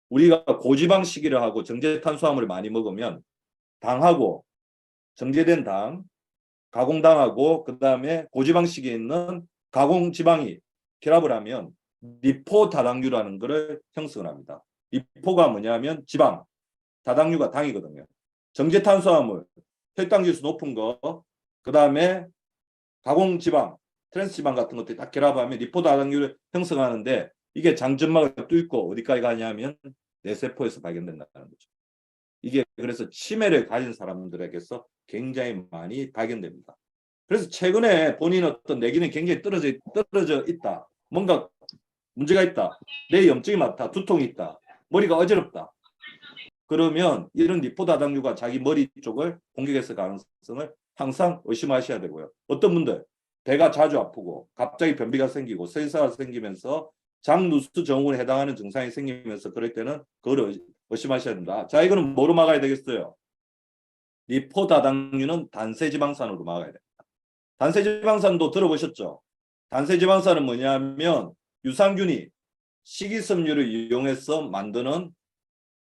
우리가 고지방식이를 하고 정제탄수화물을 많이 먹으면 당하고 정제된 당, 가공당하고 그 다음에 고지방식에 있는 가공지방이 결합을 하면 리포다당류라는 것을 형성을 합니다. 리포가 뭐냐면 지방, 다당류가 당이거든요. 정제탄수화물, 혈당지수 높은 거, 그 다음에 가공지방, 트랜스지방 같은 것들이 딱 결합하면 리포다당류를 형성하는데 이게 장점막을 뚫고 어디까지 가냐면 뇌세포에서 발견된다는 거죠. 이게 그래서 치매를 가진 사람들에게서 굉장히 많이 발견됩니다. 그래서 최근에 본인 어떤 내기는 굉장히 떨어져 있다. 뭔가 문제가 있다. 뇌에 염증이 많다. 두통이 있다. 머리가 어지럽다. 그러면 이런 리포 다당류가 자기 머리 쪽을 공격했을 가능성을 항상 의심하셔야 되고요. 어떤 분들 배가 자주 아프고 갑자기 변비가 생기고 설사가 생기면서 장누수 증후군에 해당하는 증상이 생기면서 그럴 때는 그걸 의심하셔야 된다. 자, 이거는 뭐로 막아야 되겠어요? 리포 다당류는 단세지방산으로 막아야 됩니다. 단세지방산도 들어보셨죠? 단세지방산은 뭐냐면 유산균이 식이섬유를 이용해서 만드는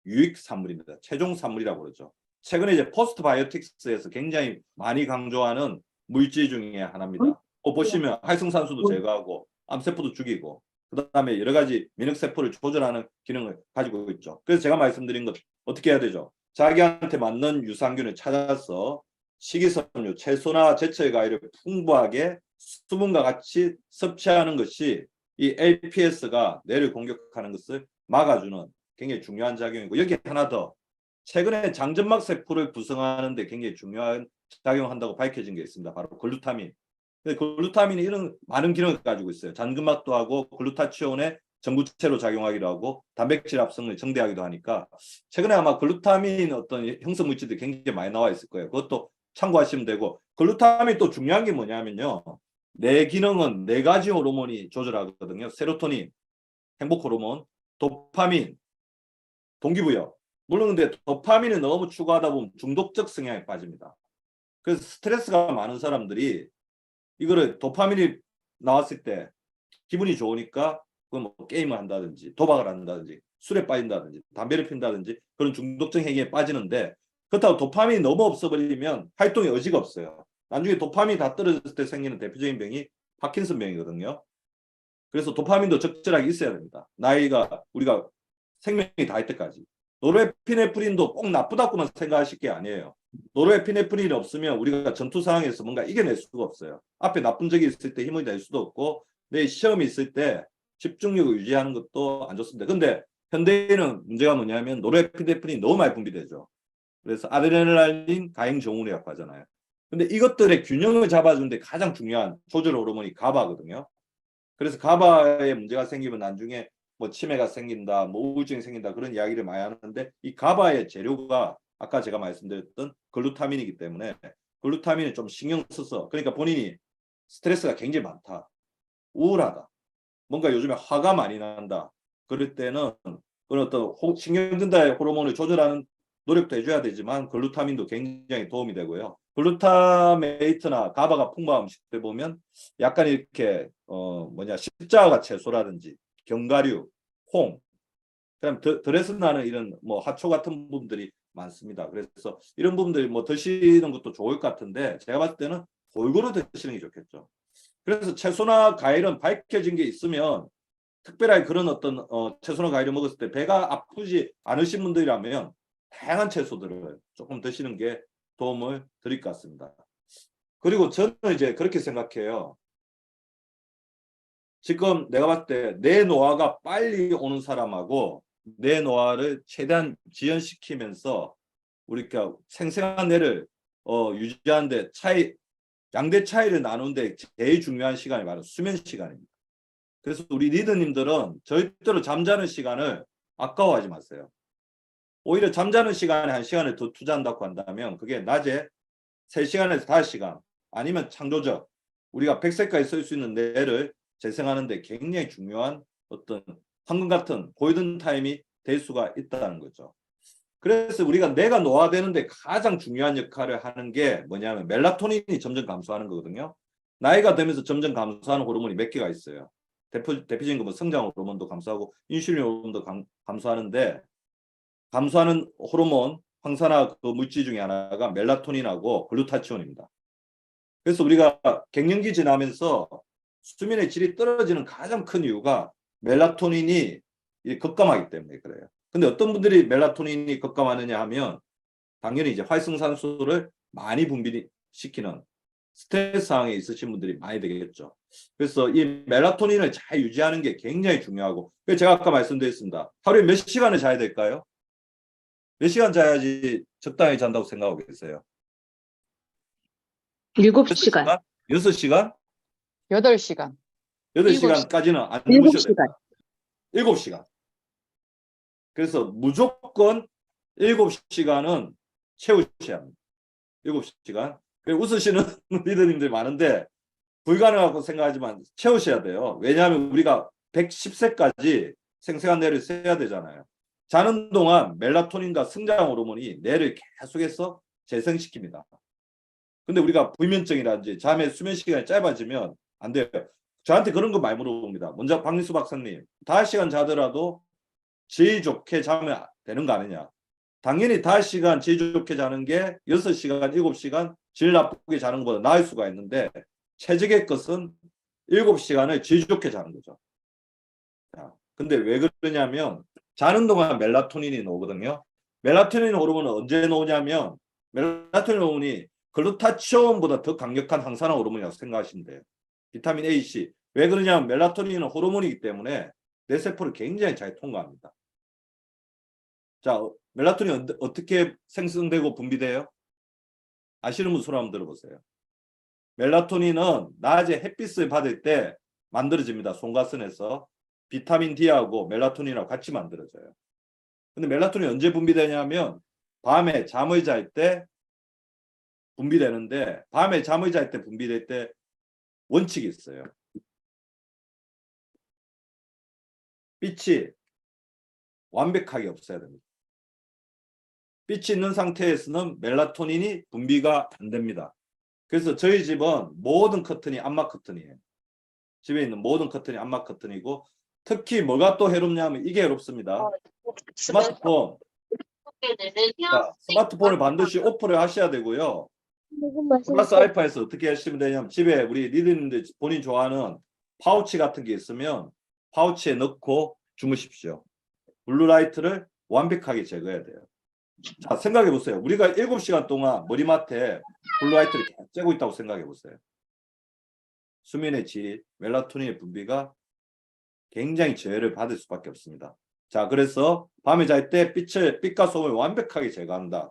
유익 산물입니다. 최종 산물이라고 그러죠. 최근에 이제 포스트바이오틱스에서 굉장히 많이 강조하는 물질 중에 하나입니다. 보시면 활성산소도 제거하고 암세포도 죽이고 그다음에 여러 가지 면역세포를 조절하는 기능을 가지고 있죠. 그래서 제가 말씀드린 것 어떻게 해야 되죠? 자기한테 맞는 유산균을 찾아서 식이섬유, 채소나 제철 과일을 풍부하게 수분과 같이 섭취하는 것이 이 LPS가 뇌를 공격하는 것을 막아주는 굉장히 중요한 작용이고, 여기 하나 더, 최근에 장점막 세포를 구성하는 데 굉장히 중요한 작용한다고 밝혀진 게 있습니다. 바로 글루타민. 글루타민이 이런 많은 기능을 가지고 있어요. 장점막도 하고 글루타치온의 전구체로 작용하기도 하고 단백질 합성을 정대하기도 하니까 최근에 아마 글루타민 어떤 형성 물질들이 굉장히 많이 나와 있을 거예요. 그것도 참고하시면 되고, 글루타민 또 중요한 게 뭐냐면요, 뇌 기능은 네 가지 호르몬이 조절하거든요. 세로토닌, 행복 호르몬, 도파민, 동기부여. 물론 근데 도파민을 너무 추구하다 보면 중독적 성향에 빠집니다. 그래서 스트레스가 많은 사람들이 이거를 도파민이 나왔을 때 기분이 좋으니까 뭐 게임을 한다든지 도박을 한다든지 술에 빠진다든지 담배를 핀다든지 그런 중독적 행위에 빠지는데, 그렇다고 도파민이 너무 없어버리면 활동의 의지가 없어요. 나중에 도파민이 다 떨어졌을 때 생기는 대표적인 병이 파킨슨 병이거든요. 그래서 도파민도 적절하게 있어야 됩니다. 나이가 우리가 생명이 닿을 때까지. 노르에피네프린도 꼭 나쁘다고만 생각하실 게 아니에요. 노르에피네프린이 없으면 우리가 전투 상황에서 뭔가 이겨낼 수가 없어요. 앞에 나쁜 적이 있을 때 힘을 낼 수도 없고, 내 시험이 있을 때 집중력을 유지하는 것도 안 좋습니다. 근데 현대인은 문제가 뭐냐면 노르에피네프린이 너무 많이 분비되죠. 그래서 아드레날린 가행 정후군이라고 하잖아요. 근데 이것들의 균형을 잡아주는데 가장 중요한 조절 호르몬이 가바거든요. 그래서 가바에 문제가 생기면 나중에 뭐 치매가 생긴다, 뭐 우울증이 생긴다, 그런 이야기를 많이 하는데, 이 가바의 재료가 아까 제가 말씀드렸던 글루타민이기 때문에 글루타민을 좀 신경 써서, 그러니까 본인이 스트레스가 굉장히 많다, 우울하다, 뭔가 요즘에 화가 많이 난다, 그럴 때는 그런 어떤 신경전달 호르몬을 조절하는 노력도 해줘야 되지만 글루타민도 굉장히 도움이 되고요. 글루타메이트나 가바가 풍부한 음식들 보면 약간 이렇게 십자가 채소라든지 견과류, 콩, 그다음 덜에서 나는 이런 뭐 하초 같은 부분들이 많습니다. 그래서 이런 부분들 뭐 드시는 것도 좋을 것 같은데, 제가 봤을 때는 골고루 드시는 게 좋겠죠. 그래서 채소나 과일은 밝혀진 게 있으면, 특별하게 그런 어떤 채소나 과일을 먹었을 때 배가 아프지 않으신 분들이라면 다양한 채소들을 조금 드시는 게 도움을 드릴 것 같습니다. 그리고 저는 이제 그렇게 생각해요. 지금 내가 봤을 때 내 노화가 빨리 오는 사람하고 내 노화를 최대한 지연시키면서 우리가 생생한 뇌를 유지하는데 양대 차이를 나누는데 제일 중요한 시간이 바로 수면 시간입니다. 그래서 우리 리더님들은 절대로 잠자는 시간을 아까워하지 마세요. 오히려 잠자는 시간에 1시간을 더 투자한다고 한다면 그게 낮에 3시간에서 5시간, 아니면 창조적, 우리가 100세까지 쓸 수 있는 뇌를 재생하는 데 굉장히 중요한 어떤 황금 같은 골든 타임이 될 수가 있다는 거죠. 그래서 우리가 뇌가 노화되는데 가장 중요한 역할을 하는 게 뭐냐면 멜라토닌이 점점 감소하는 거거든요. 나이가 들면서 점점 감소하는 호르몬이 몇 개가 있어요. 대표적인 거 뭐 성장 호르몬도 감소하고 인슐린 호르몬도 감소하는데, 감소하는 호르몬 황산화 그 물질 중에 하나가 멜라토닌하고 글루타치온입니다. 그래서 우리가 갱년기 지나면서 수면의 질이 떨어지는 가장 큰 이유가 멜라토닌이 급감하기 때문에 그래요. 근데 어떤 분들이 멜라토닌이 급감하느냐 하면 당연히 이제 활성산소를 많이 분비시키는 스트레스 상황에 있으신 분들이 많이 되겠죠. 그래서 이 멜라토닌을 잘 유지하는 게 굉장히 중요하고, 제가 아까 말씀드렸습니다. 하루에 몇 시간을 자야 될까요? 몇 시간 자야지 적당히 잔다고 생각하고 계세요? 7시간. 6시간? 8시간. 8시간까지는 안 7시간. 주무셔야 됩니다. 7시간. 그래서 무조건 7시간은 채우셔야 합니다. 7시간. 웃으시는 리더님들이 많은데 불가능하다고 생각하지만 채우셔야 돼요. 왜냐하면 우리가 110세까지 생생한 뇌를 써야 되잖아요. 자는 동안 멜라토닌과 성장 호르몬이 뇌를 계속해서 재생시킵니다. 근데 우리가 불면증이라든지 잠의 수면 시간이 짧아지면 안 돼요. 저한테 그런 거 많이 물어봅니다. 먼저 박민수 박사님, 5시간 자더라도 제일 좋게 자면 되는 거 아니냐? 당연히 5시간 제일 좋게 자는 게 6시간, 7시간 질 나쁘게 자는 것보다 나을 수가 있는데 최적의 것은 7시간을 질 좋게 자는 거죠. 자, 근데 왜 그러냐면 자는 동안 멜라토닌이 나오거든요. 멜라토닌 호르몬은 언제 나오냐면 멜라토닌 호르몬이 글루타치온보다 더 강력한 항산화 호르몬이라고 생각하시면 돼요. 비타민 A, C. 왜 그러냐면 멜라토닌은 호르몬이기 때문에 뇌 세포를 굉장히 잘 통과합니다. 자, 멜라토닌 어떻게 생성되고 분비돼요? 아시는 분 손 한번 들어보세요. 멜라토닌은 낮에 햇빛을 받을 때 만들어집니다. 송가선에서 비타민 D하고 멜라토닌하고 같이 만들어져요. 근데 멜라토닌이 언제 분비되냐면 밤에 잠을 잘 때 분비되는데 밤에 잠을 잘 때 분비될 때 원칙이 있어요. 빛이 완벽하게 없어야 됩니다. 빛이 있는 상태에서는 멜라토닌이 분비가 안 됩니다. 그래서 저희 집은 모든 커튼이 암막 커튼이에요. 집에 있는 모든 커튼이 암막 커튼이고 특히 뭐가 또 해롭냐면 이게 해롭습니다. 스마트폰. 자, 스마트폰을 반드시 오프를 하셔야 되고요. 플러스 알파에서 어떻게 하시면 되냐면 집에 우리 리더님들 본인 좋아하는 파우치 같은 게 있으면 파우치에 넣고 주무십시오. 블루라이트를 완벽하게 제거해야 돼요. 자, 생각해 보세요. 우리가 7시간 동안 머리맡에 블루라이트를 계속 쬐고 있다고 생각해 보세요. 수면의 질, 멜라토닌의 분비가 굉장히 저해를 받을 수밖에 없습니다. 자, 그래서 밤에 잘 때 빛과 소음을 완벽하게 제거한다.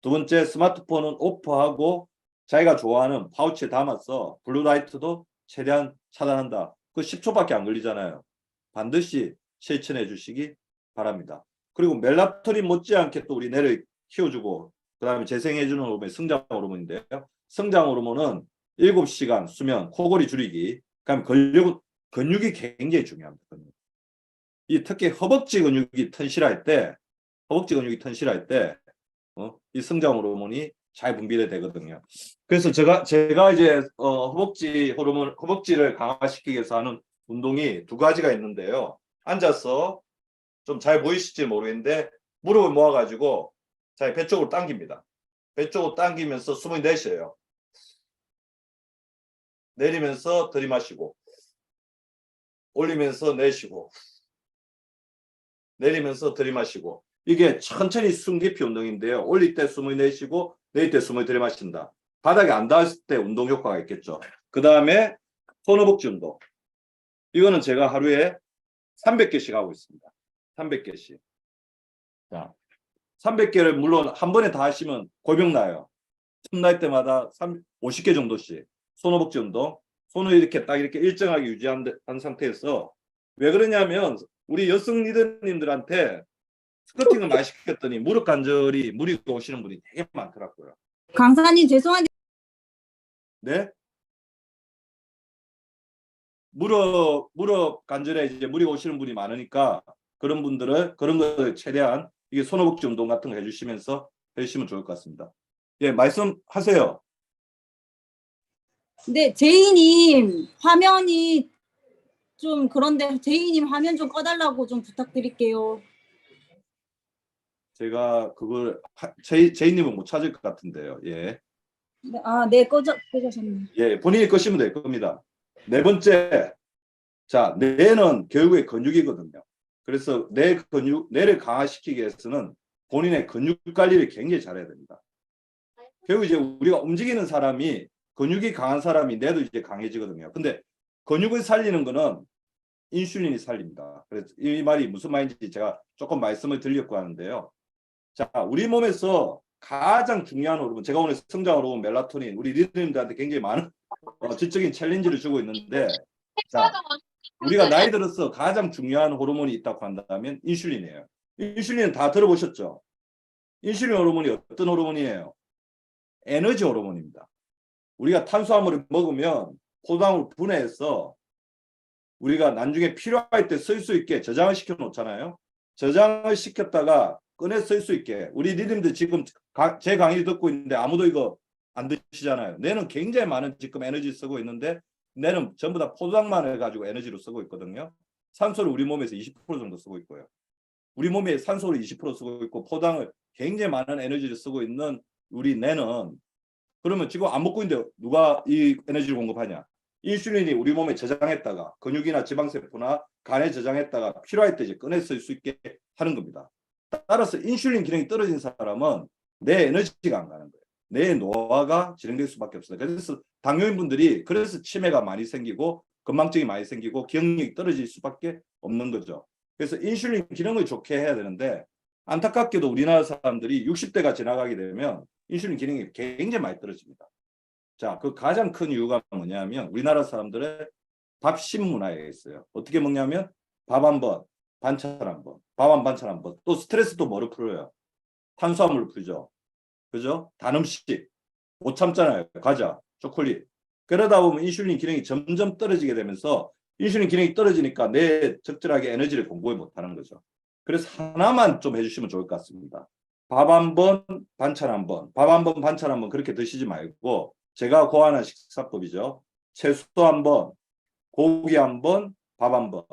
두 번째, 스마트폰은 오프하고 자기가 좋아하는 파우치에 담아서 블루라이트도 최대한 차단한다. 그 10초밖에 안 걸리잖아요. 반드시 실천해 주시기 바랍니다. 그리고 멜라토닌 못지않게 또 우리 뇌를 키워주고 그 다음에 재생해주는 호르몬이 성장 호르몬인데요. 성장 호르몬은 7시간 수면, 코골이 줄이기, 그다음에 근육이 굉장히 중요합니다. 이 특히 허벅지 근육이 튼실할 때, 이 성장 호르몬이 잘 분비가 되거든요. 그래서 제가 이제 허벅지를 강화시키기 위해서 하는 운동이 두 가지가 있는데요. 앉아서 좀 잘 보이실지 모르겠는데 무릎을 모아가지고 자, 배 쪽으로 당깁니다. 배 쪽으로 당기면서 숨을 내쉬어요. 내리면서 들이마시고 올리면서 내쉬고 내리면서 들이마시고 이게 천천히 숨 깊이 운동인데요. 올릴 때 숨을 내쉬고 내릴 때 숨을 들이마신다. 바닥에 안 닿았을 때 운동 효과가 있겠죠. 그 다음에 손허벅지 운동. 이거는 제가 하루에 300개씩 하고 있습니다. 300개씩. 자, 300개를 물론 한 번에 다 하시면 골병 나요. 틈날 때마다 50개 정도씩 손허벅지 운동. 손을 이렇게 딱 이렇게 일정하게 유지한 상태에서 왜 그러냐면 우리 여성 리더님들한테 스쿼팅을 많이 시켰더니 무릎 관절이 무리가 오시는 분이 되게 많더라고요. 강사님 죄송한데 네? 무릎 관절에 이제 무리가 오시는 분이 많으니까 그런 걸 최대한 이게 손허벅지 운동 같은 거 해주시면서 해주시면 좋을 것 같습니다. 예, 말씀하세요. 네, 제이님 화면이 좀 그런데 제이님 화면 좀 꺼달라고 좀 부탁드릴게요. 제가 그걸 제이님은 못 찾을 것 같은데요. 예. 네, 아, 네, 꺼주셨네요. 예, 본인이 끄시면 될 겁니다. 네 번째, 자, 뇌는 결국에 근육이거든요. 그래서 뇌를 강화시키기 위해서는 본인의 근육 관리를 굉장히 잘해야 됩니다. 결국 이제 우리가 움직이는 사람이 근육이 강한 사람이 뇌도 이제 강해지거든요. 근데 근육을 살리는 거는 인슐린이 살립니다. 그래서 이 말이 무슨 말인지 제가 조금 말씀을 드리려고 하는데요. 자, 우리 몸에서 가장 중요한 호르몬, 제가 오늘 성장 호르몬 멜라토닌, 우리 리더님들한테 굉장히 많은 지적인 챌린지를 주고 있는데, 자, 우리가 나이 들어서 가장 중요한 호르몬이 있다고 한다면 인슐린이에요. 인슐린은 다 들어보셨죠? 인슐린 호르몬이 어떤 호르몬이에요? 에너지 호르몬입니다. 우리가 탄수화물을 먹으면 포도당을 분해해서 우리가 나중에 필요할 때 쓸 수 있게 저장을 시켜 놓잖아요. 저장을 시켰다가 꺼내 쓸 수 있게. 우리 니들도 지금 제 강의 듣고 있는데 아무도 이거 안 드시잖아요. 뇌는 굉장히 많은 지금 에너지 쓰고 있는데 뇌는 전부 다 포도당만 해가지고 에너지로 쓰고 있거든요. 산소를 우리 몸에서 20% 정도 쓰고 있고요. 우리 몸에 산소를 20% 쓰고 있고 포도당을 굉장히 많은 에너지를 쓰고 있는 우리 뇌는 그러면 지금 안 먹고 있는데 누가 이 에너지를 공급하냐? 인슐린이 우리 몸에 저장했다가 근육이나 지방세포나 간에 저장했다가 필요할 때 이제 꺼내 쓸 수 있게 하는 겁니다. 따라서 인슐린 기능이 떨어진 사람은 내 에너지가 안 가는 거예요. 내 노화가 진행될 수밖에 없어요. 그래서 당뇨인분들이 그래서 치매가 많이 생기고 건망증이 많이 생기고 기억력이 떨어질 수밖에 없는 거죠. 그래서 인슐린 기능을 좋게 해야 되는데 안타깝게도 우리나라 사람들이 60대가 지나가게 되면 인슐린 기능이 굉장히 많이 떨어집니다. 자, 그 가장 큰 이유가 뭐냐면 우리나라 사람들의 밥식 문화에 있어요. 어떻게 먹냐면 밥 한 번, 반찬 한 번, 밥 한 반찬 한 번. 또 스트레스도 뭐로 풀어요? 탄수화물로 풀죠. 그죠? 단 음식 못 참잖아요. 과자, 초콜릿. 그러다 보면 인슐린 기능이 점점 떨어지게 되면서 인슐린 기능이 떨어지니까 내 적절하게 에너지를 공급을 못하는 거죠. 그래서 하나만 좀 해주시면 좋을 것 같습니다. 밥 한 번, 반찬 한 번, 밥 한 번, 반찬 한 번 그렇게 드시지 말고 제가 고안한 식사법이죠. 채소 한 번, 고기 한 번, 밥 한 번.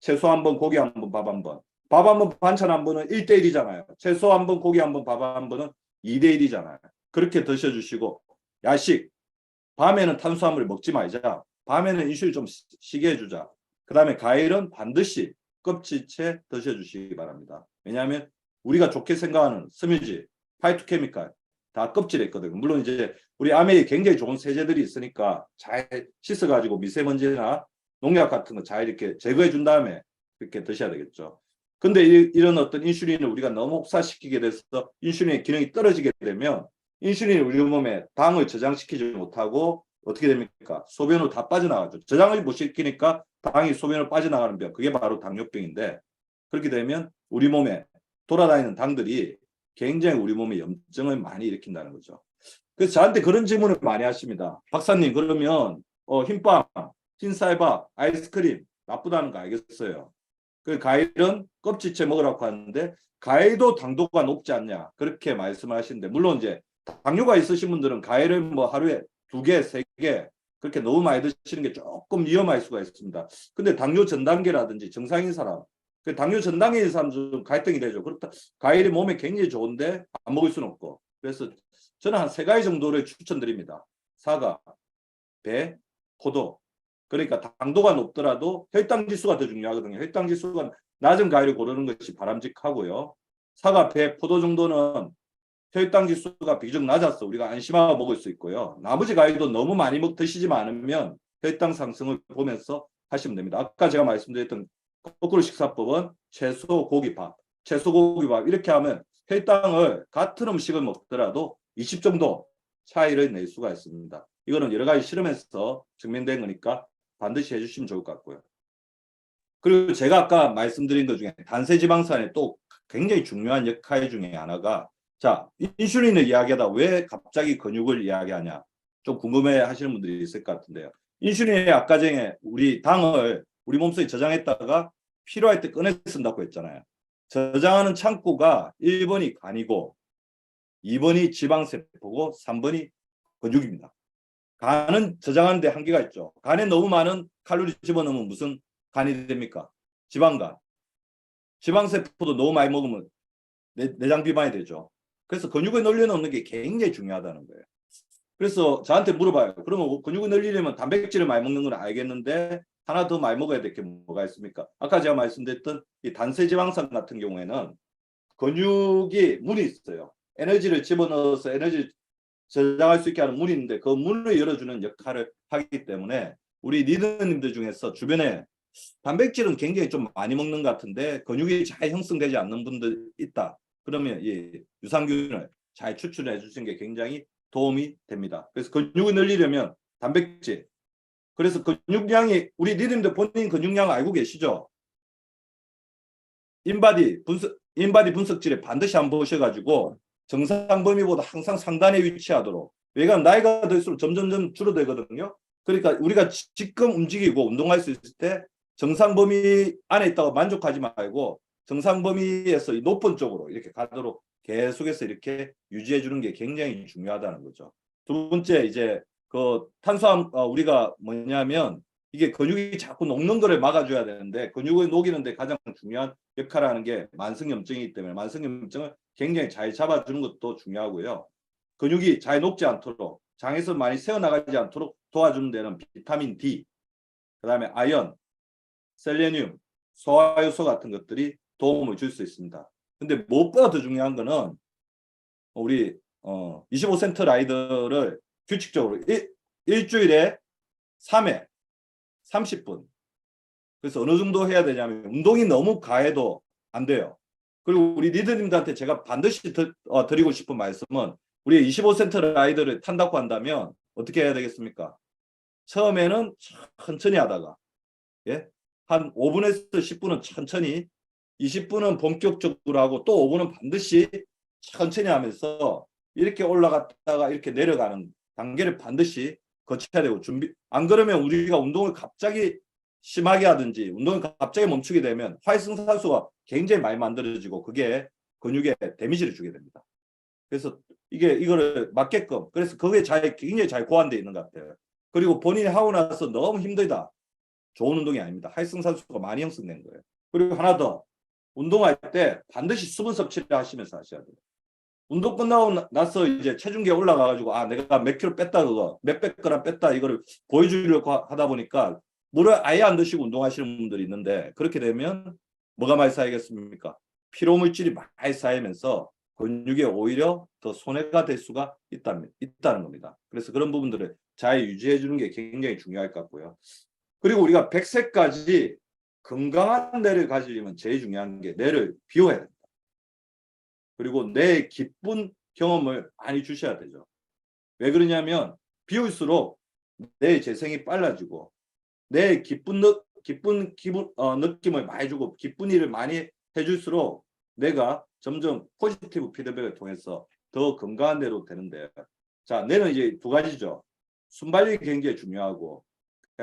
채소 한 번, 고기 한 번, 밥 한 번. 밥 한 번, 반찬 한 번은 1대1이잖아요. 채소 한 번, 고기 한 번, 밥 한 번은 2대1이잖아요. 그렇게 드셔주시고 야식, 밤에는 탄수화물을 먹지 말자. 밤에는 인슐린 좀 쉬게 해주자. 그 다음에 과일은 반드시 껍질째 드셔주시기 바랍니다. 왜냐하면 우리가 좋게 생각하는 섬유질, 파이토케미칼 다 껍질에 있거든요. 물론 이제 우리 암에 굉장히 좋은 세제들이 있으니까 잘 씻어가지고 미세먼지나 농약 같은 거 잘 이렇게 제거해 준 다음에 이렇게 드셔야 되겠죠. 근데 이런 어떤 인슐린을 우리가 너무 혹사시키게 돼서 인슐린의 기능이 떨어지게 되면 인슐린이 우리 몸에 당을 저장시키지 못하고 어떻게 됩니까? 소변으로 다 빠져나가죠. 저장을 못 시키니까 당이 소변으로 빠져나가는 병. 그게 바로 당뇨병인데 그렇게 되면 우리 몸에 돌아다니는 당들이 굉장히 우리 몸에 염증을 많이 일으킨다는 거죠. 그래서 저한테 그런 질문을 많이 하십니다. 박사님 그러면 흰빵, 흰쌀밥, 아이스크림 나쁘다는 거 알겠어요. 그 과일은 껍질째 먹으라고 하는데 과일도 당도가 높지 않냐 그렇게 말씀을 하시는데 물론 이제 당뇨가 있으신 분들은 과일을 뭐 하루에 2개, 3개 그렇게 너무 많이 드시는 게 조금 위험할 수가 있습니다. 근데 당뇨 전 단계라든지 정상인 사람, 그 당뇨 전 단계인 사람 좀 갈등이 되죠. 그렇다 과일이 몸에 굉장히 좋은데 안 먹을 수는 없고 그래서 저는 한 3가지 정도를 추천드립니다. 사과, 배, 포도. 그러니까 당도가 높더라도 혈당 지수가 더 중요하거든요. 혈당 지수가 낮은 과일을 고르는 것이 바람직하고요. 사과, 배, 포도 정도는 혈당 지수가 비교적 낮아서 우리가 안심하고 먹을 수 있고요. 나머지 과일도 너무 많이 드시지만 않으면 혈당 상승을 보면서 하시면 됩니다. 아까 제가 말씀드렸던 거꾸로 식사법은 채소, 고기, 밥, 채소, 고기, 밥 이렇게 하면 혈당을 같은 음식을 먹더라도 20 정도 차이를 낼 수가 있습니다. 이거는 여러 가지 실험에서 증명된 거니까 반드시 해주시면 좋을 것 같고요. 그리고 제가 아까 말씀드린 것 중에 단세지방산의 또 굉장히 중요한 역할 중에 하나가 자, 인슐린을 이야기하다 왜 갑자기 근육을 이야기하냐 좀 궁금해 하시는 분들이 있을 것 같은데요. 인슐린이 아까 전에 우리 당을 우리 몸속에 저장했다가 필요할 때 꺼내 쓴다고 했잖아요. 저장하는 창구가 1번이 간이고 2번이 지방세포고 3번이 근육입니다. 간은 저장하는 데 한계가 있죠. 간에 너무 많은 칼로리 집어넣으면 무슨 간이 됩니까? 지방간. 지방세포도 너무 많이 먹으면 내장 비만이 되죠. 그래서 근육을 늘려놓는 게 굉장히 중요하다는 거예요. 그래서 저한테 물어봐요. 그러면 근육을 늘리려면 단백질을 많이 먹는 건 알겠는데 하나 더 많이 먹어야 될 게 뭐가 있습니까? 아까 제가 말씀드렸던 이 단세지방산 같은 경우에는 근육이 문이 있어요. 에너지를 집어넣어서 에너지를 저장할 수 있게 하는 문이 있는데 그 문을 열어주는 역할을 하기 때문에 우리 리더님들 중에서 주변에 단백질은 굉장히 좀 많이 먹는 것 같은데 근육이 잘 형성되지 않는 분들 있다. 그러면 이 유산균을 잘 추출해 주시는 게 굉장히 도움이 됩니다. 그래서 근육을 늘리려면 단백질. 그래서 근육량이 우리 리더님들 본인 근육량 알고 계시죠? 인바디 분석질에 반드시 한번 보셔가지고 정상 범위보다 항상 상단에 위치하도록. 왜냐하면 나이가 들수록 점점점 줄어들거든요. 그러니까 우리가 지금 움직이고 운동할 수 있을 때 정상 범위 안에 있다고 만족하지 말고 정상 범위에서 높은 쪽으로 이렇게 가도록 계속해서 이렇게 유지해 주는 게 굉장히 중요하다는 거죠. 두 번째, 이제 그 탄수화물, 우리가 뭐냐면 이게 근육이 자꾸 녹는 거를 막아줘야 되는데, 근육을 녹이는데 가장 중요한 역할을 하는 게 만성염증이기 때문에 만성염증을 굉장히 잘 잡아주는 것도 중요하고요. 근육이 잘 녹지 않도록, 장에서 많이 새어나가지 않도록 도와주는 데는 비타민 D, 그다음에 아연, 셀레늄, 소화효소 같은 것들이 도움을 줄 수 있습니다. 근데 무엇보다 더 중요한 거는 우리 25센트 라이더를 규칙적으로 일주일에 3회 30분. 그래서 어느 정도 해야 되냐면 운동이 너무 과해도 안 돼요. 그리고 우리 리더님들한테 제가 반드시 드리고 싶은 말씀은, 우리 25센트 라이더를 탄다고 한다면 어떻게 해야 되겠습니까? 처음에는 천천히 하다가, 예? 한 5분에서 10분은 천천히, 20분은 본격적으로 하고 또 5분은 반드시 천천히 하면서 이렇게 올라갔다가 이렇게 내려가는 단계를 반드시 거쳐야 되고, 안 그러면 우리가 운동을 갑자기 심하게 하든지 운동을 갑자기 멈추게 되면 활성산소가 굉장히 많이 만들어지고 그게 근육에 데미지를 주게 됩니다. 그래서 이거를 맞게끔, 그래서 그게 굉장히 잘 고안되어 있는 것 같아요. 그리고 본인이 하고 나서 너무 힘들다, 좋은 운동이 아닙니다. 활성산소가 많이 형성된 거예요. 그리고 하나 더, 운동할 때 반드시 수분 섭취를 하시면서 하셔야 돼요. 운동 끝나고 나서 이제 체중계에 올라가가지고 내가 몇 킬로 뺐다, 그거 몇백 그램 뺐다, 이거를 보여주려고 하다 보니까 물을 아예 안 드시고 운동하시는 분들이 있는데, 그렇게 되면 뭐가 많이 쌓이겠습니까? 피로물질이 많이 쌓이면서 근육에 오히려 더 손해가 될 수가 있다는 겁니다. 그래서 그런 부분들을 잘 유지해 주는 게 굉장히 중요할 것 같고요. 그리고 우리가 100세까지 건강한 뇌를 가지려면 제일 중요한 게 뇌를 비워야 됩니다. 그리고 뇌에 기쁜 경험을 많이 주셔야 되죠. 왜 그러냐면 비울수록 뇌의 재생이 빨라지고 뇌에 기쁜 느낌을 많이 주고 기쁜 일을 많이 해줄수록 뇌가 점점 포지티브 피드백을 통해서 더 건강한 뇌로 되는데, 자, 뇌는 이제 두 가지죠. 순발력이 굉장히 중요하고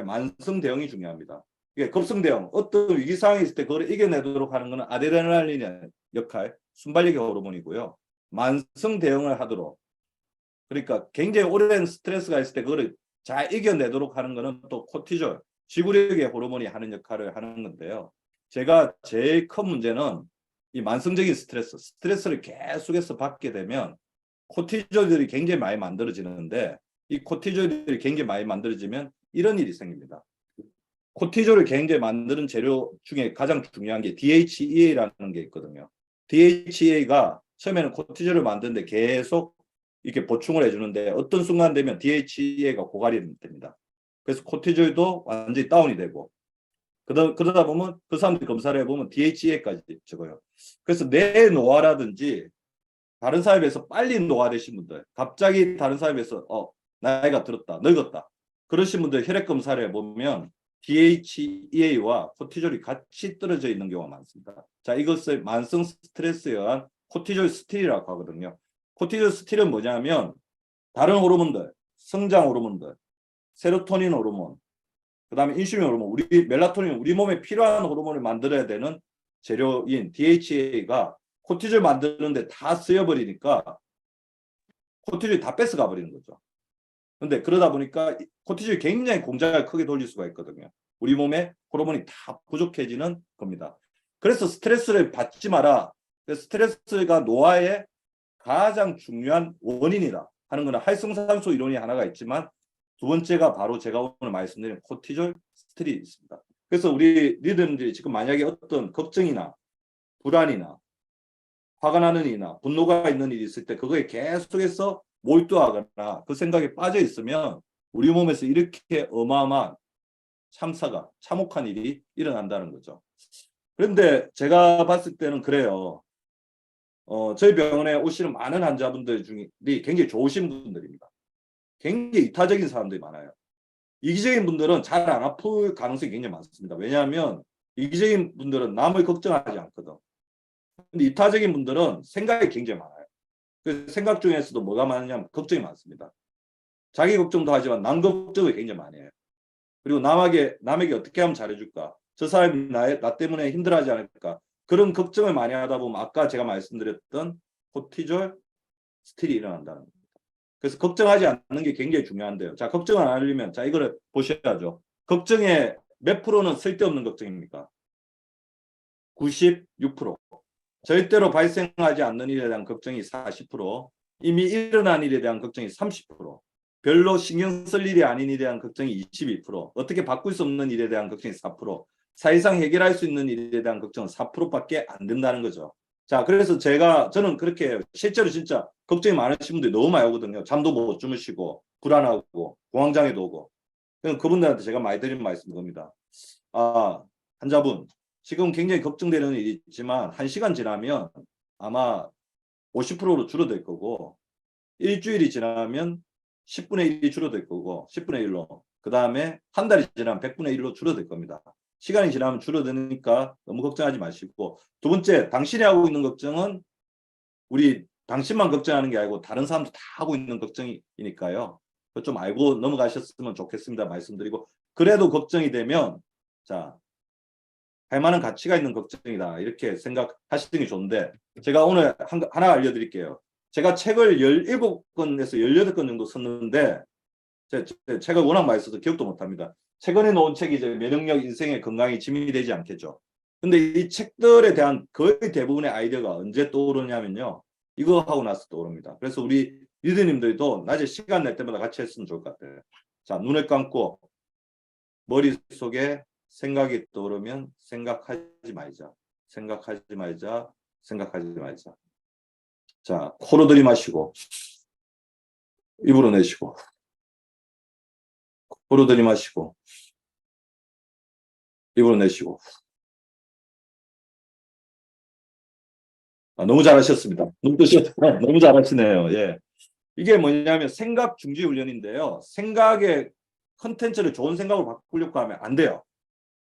만성 대응이 중요합니다. 이게 급성 대응, 어떤 위기 상황이 있을 때 그걸 이겨내도록 하는 것은 아드레날린의 역할, 순발력의 호르몬이고요. 만성 대응을 하도록, 그러니까 굉장히 오랜 스트레스가 있을 때 그거를 잘 이겨내도록 하는 것은 또 코티졸, 지구력의 호르몬이 하는 역할을 하는 건데요. 제가 제일 큰 문제는 이 만성적인 스트레스를 계속해서 받게 되면 코티졸들이 굉장히 많이 만들어지는데, 이 코티졸들이 굉장히 많이 만들어지면 이런 일이 생깁니다. 코티졸을 굉장히 만드는 재료 중에 가장 중요한 게 DHEA라는 게 있거든요. DHEA가 처음에는 코티졸을 만드는데 계속 이렇게 보충을 해주는데 어떤 순간 되면 DHEA가 고갈이 됩니다. 그래서 코티졸도 완전히 다운이 되고, 그러다 보면 그 사람들 검사를 해보면 DHEA까지 적어요. 그래서 뇌 노화라든지 다른 사람에 비해서 빨리 노화되신 분들, 갑자기 다른 사람에 비해서 나이가 들었다, 늙었다, 그러신 분들 혈액 검사를 해보면 DHEA와 코티졸이 같이 떨어져 있는 경우가 많습니다. 자, 이것을 만성 스트레스에 의한 코티졸 스틸이라고 하거든요. 코티졸 스틸은 뭐냐면 다른 호르몬들, 성장 호르몬들, 세로토닌 호르몬, 그 다음에 인슐린 호르몬, 멜라토닌, 우리 몸에 필요한 호르몬을 만들어야 되는 재료인 DHEA가 코티졸 만드는데 다 쓰여버리니까 코티졸이 다 뺏어가 버리는 거죠. 근데 그러다 보니까 코티졸이 굉장히 공장을 크게 돌릴 수가 있거든요. 우리 몸에 호르몬이 다 부족해지는 겁니다. 그래서 스트레스를 받지 마라. 스트레스가 노화의 가장 중요한 원인이다 하는 거는 활성산소 이론이 하나가 있지만, 두 번째가 바로 제가 오늘 말씀드린 코티졸 스틸이 있습니다. 그래서 우리 리더님들이 지금 만약에 어떤 걱정이나 불안이나 화가 나는 일이나 분노가 있는 일이 있을 때 그거에 계속해서 몰두하거나 그 생각에 빠져 있으면 우리 몸에서 이렇게 어마어마한 참혹한 일이 일어난다는 거죠. 그런데 제가 봤을 때는 그래요. 저희 병원에 오시는 많은 환자분들 중에 굉장히 좋으신 분들입니다. 굉장히 이타적인 사람들이 많아요. 이기적인 분들은 잘 안 아플 가능성이 굉장히 많습니다. 왜냐하면 이기적인 분들은 남을 걱정하지 않거든. 근데 이타적인 분들은 생각이 굉장히 많아요. 그 생각 중에서도 뭐가 많으냐면 걱정이 많습니다. 자기 걱정도 하지만 남 걱정을 굉장히 많이 해요. 그리고 남에게 어떻게 하면 잘해줄까? 저 사람이 나 때문에 힘들어하지 않을까? 그런 걱정을 많이 하다 보면 아까 제가 말씀드렸던 코티졸 스틸이 일어난다는 겁니다. 그래서 걱정하지 않는 게 굉장히 중요한데요. 자, 걱정을 안 하려면 자, 이거를 보셔야죠. 걱정의 몇 프로는 쓸데없는 걱정입니까? 96%. 절대로 발생하지 않는 일에 대한 걱정이 40%, 이미 일어난 일에 대한 걱정이 30%, 별로 신경 쓸 일이 아닌 일에 대한 걱정이 22%, 어떻게 바꿀 수 없는 일에 대한 걱정이 4%, 사실상 해결할 수 있는 일에 대한 걱정은 4%밖에 안 된다는 거죠. 자, 그래서 저는 그렇게 해요. 실제로 진짜 걱정이 많으신 분들이 너무 많이 오거든요. 잠도 못 주무시고, 불안하고, 공황장애도 오고. 그분들한테 제가 많이 드린 말씀이 겁니다. 아, 환자분, 지금 굉장히 걱정되는 일이 있지만 1시간 지나면 아마 50%로 줄어들 거고, 일주일이 지나면 10분의 1이 줄어들 거고, 10분의 1로. 그 다음에 한 달이 지나면 100분의 1로 줄어들 겁니다. 시간이 지나면 줄어드니까 너무 걱정하지 마시고, 두 번째, 당신이 하고 있는 걱정은 당신만 걱정하는 게 아니고 다른 사람도 다 하고 있는 걱정이니까요. 그거 좀 알고 넘어가셨으면 좋겠습니다. 말씀드리고, 그래도 걱정이 되면, 자, 할 만한 가치가 있는 걱정이다. 이렇게 생각하시는 게 좋은데, 제가 오늘 하나 알려드릴게요. 제가 책을 17권에서 18권 정도 썼는데, 제 책을 워낙 많이 써서 기억도 못합니다. 최근에 놓은 책이 이제 면역력, 인생의 건강이 짐이 되지 않겠죠. 근데 이 책들에 대한 거의 대부분의 아이디어가 언제 떠오르냐면요. 이거 하고 나서 떠오릅니다. 그래서 우리 리더님들도 낮에 시간 낼 때마다 같이 했으면 좋을 것 같아요. 자, 눈을 감고 머릿속에 생각이 떠오르면 생각하지 말자. 생각하지 말자. 생각하지 말자. 자, 코로 들이마시고 입으로 내쉬고, 코로 들이마시고 입으로 내쉬고. 너무 잘하셨습니다. 너무 잘하시네요. 예. 이게 뭐냐면 생각 중지 훈련인데요. 생각의 컨텐츠를 좋은 생각으로 바꾸려고 하면 안 돼요.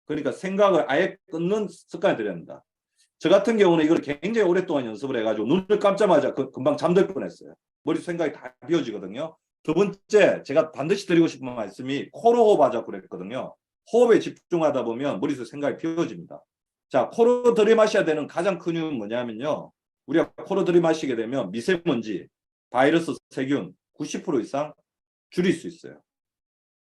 그러니까 생각을 아예 끊는 습관이 들여야 합니다. 저 같은 경우는 이걸 굉장히 오랫동안 연습을 해가지고 눈을 감자마자 금방 잠들 뻔했어요. 머릿속 생각이 다 비워지거든요. 두 번째, 제가 반드시 드리고 싶은 말씀이 코로 호흡하자고 그랬거든요. 호흡에 집중하다 보면 머릿속 생각이 비워집니다. 자, 코로 들이마셔야 되는 가장 큰 이유는 뭐냐면요. 우리가 코로 들이마시게 되면 미세먼지, 바이러스, 세균 90% 이상 줄일 수 있어요.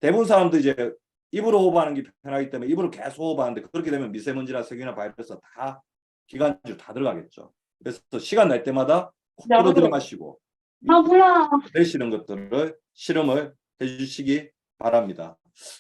대부분 사람들이 이제 입으로 호흡하는 게 편하기 때문에 입으로 계속 호흡하는데, 그렇게 되면 미세먼지나 세균이나 바이러스 다 기관지로 다 들어가겠죠. 그래서 시간 날 때마다 코로 들이마시고 내쉬는 것들을 실험을 해주시기 바랍니다.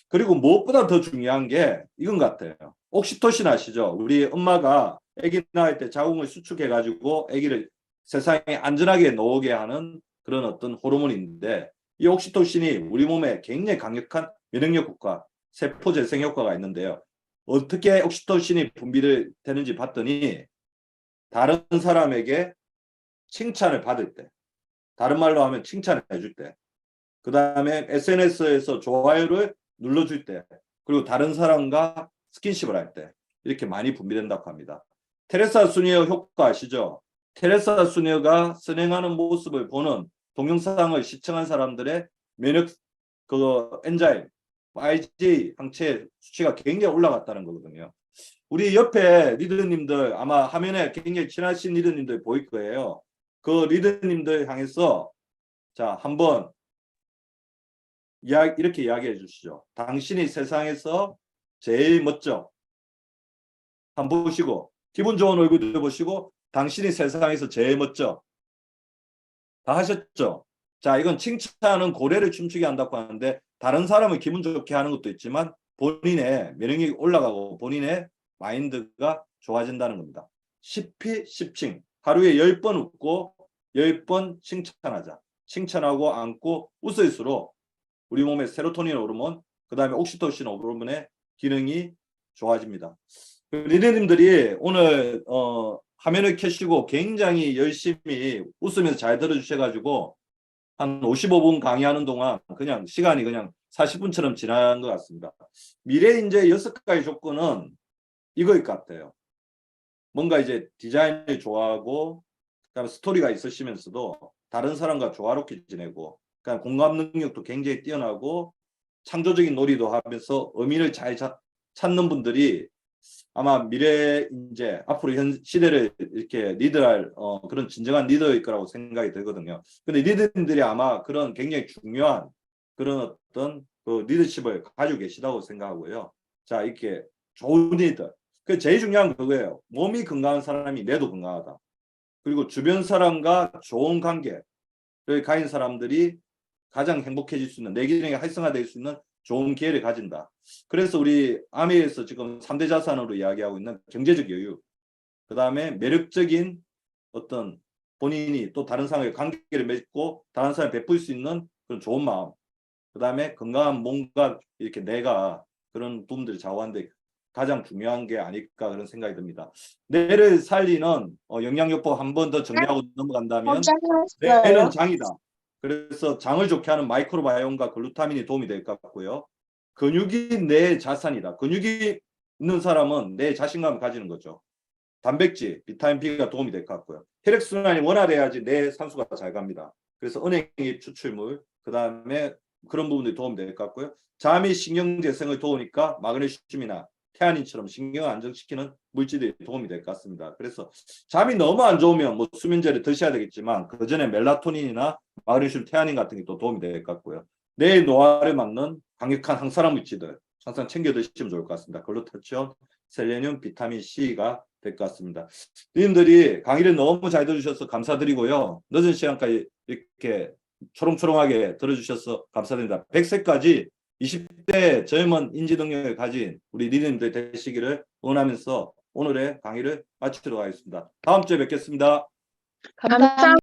그리고 무엇보다 더 중요한 게 이건 같아요. 옥시토신 아시죠? 우리 엄마가 아기 낳을 때 자궁을 수축해가지고 아기를 세상에 안전하게 놓게 하는 그런 어떤 호르몬인데, 이 옥시토신이 우리 몸에 굉장히 강력한 면역력 효과, 세포 재생 효과가 있는데요. 어떻게 옥시토신이 분비를 되는지 봤더니, 다른 사람에게 칭찬을 받을 때, 다른 말로 하면 칭찬을 해줄 때, 그 다음에 SNS에서 좋아요를 눌러줄 때, 그리고 다른 사람과 스킨십을 할 때 이렇게 많이 분비된다고 합니다. 테레사 수녀 효과 아시죠? 테레사 수녀가 선행하는 모습을 보는 동영상을 시청한 사람들의 면역 엔자임 IgA 항체 수치가 굉장히 올라갔다는 거거든요. 우리 옆에 리더님들, 아마 화면에 굉장히 친하신 리더님들 보일 거예요. 그 리더님들 향해서 자, 한번 이렇게 이야기해 주시죠. 당신이 세상에서 제일 멋져. 한번 보시고, 기분 좋은 얼굴도 보시고, 당신이 세상에서 제일 멋져. 다 하셨죠? 자, 이건 칭찬은 고래를 춤추게 한다고 하는데, 다른 사람을 기분 좋게 하는 것도 있지만 본인의 면역력이 올라가고 본인의 마인드가 좋아진다는 겁니다. 10피 10칭. 하루에 10번 웃고 10번 칭찬하자. 칭찬하고 안고 웃을수록 우리 몸의 세로토닌 호르몬, 그 다음에 옥시토신 호르몬의 기능이 좋아집니다. 리더님들이 오늘 화면을 켜시고 굉장히 열심히 웃으면서 잘 들어주셔가지고 한 55분 강의하는 동안 그냥 시간이 그냥 40분처럼 지난 것 같습니다. 미래 인재 6가지 조건은 이거일 것 같아요. 뭔가 이제 디자인을 좋아하고, 그다음에 스토리가 있으시면서도 다른 사람과 조화롭게 지내고, 그러니까 공감 능력도 굉장히 뛰어나고 창조적인 놀이도 하면서 의미를 잘 찾는 분들이 아마 미래 이제 앞으로 현 시대를 이렇게 리드할 그런 진정한 리더일 거라고 생각이 들거든요. 근데 리더들이 아마 그런 굉장히 중요한 그런 어떤 그 리더십을 가지고 계시다고 생각하고요. 자, 이렇게 좋은 리더. 그 제일 중요한 건 그거예요. 몸이 건강한 사람이 뇌도 건강하다. 그리고 주변 사람과 좋은 관계를 가진 사람들이 가장 행복해질 수 있는, 내 기능이 활성화될 수 있는 좋은 기회를 가진다. 그래서 우리 아미에서 지금 3대 자산으로 이야기하고 있는 경제적 여유, 그 다음에 매력적인 어떤 본인이 또 다른 사람과 관계를 맺고 다른 사람에 베풀 수 있는 그런 좋은 마음, 그 다음에 건강한 몸과 이렇게 뇌가 그런 부분들이 좌우하는데 가장 중요한 게 아닐까 그런 생각이 듭니다. 뇌를 살리는 영양요법 한 번 더 정리하고 넘어간다면 뇌는 장이다. 그래서 장을 좋게 하는 마이크로바이옴과 글루타민이 도움이 될 것 같고요. 근육이 내 자산이다. 근육이 있는 사람은 내 자신감을 가지는 거죠. 단백질, 비타민 B가 도움이 될 것 같고요. 혈액순환이 원활해야지 내 산소가 잘 갑니다. 그래서 은행잎 추출물, 그 다음에 그런 부분들이 도움이 될 것 같고요. 잠이 신경재생을 도우니까 마그네슘이나 태아닌처럼 신경을 안정시키는 물질들이 도움이 될 것 같습니다. 그래서 잠이 너무 안 좋으면 뭐 수면제를 드셔야 되겠지만 그 전에 멜라토닌이나 마그네슘, 태아닌 같은 게 또 도움이 될 것 같고요. 뇌 노화를 막는 강력한 항산화 물질들 항상 챙겨 드시면 좋을 것 같습니다. 글루타치온, 셀레늄, 비타민 C가 될 것 같습니다. 님들이 강의를 너무 잘 들어주셔서 감사드리고요. 늦은 시간까지 이렇게 초롱초롱하게 들어주셔서 감사드립니다. 100세까지 20대 젊은 인지 능력을 가진 우리 리더님들 되시기를 응원하면서 오늘의 강의를 마치도록 하겠습니다. 다음 주에 뵙겠습니다. 감사합니다.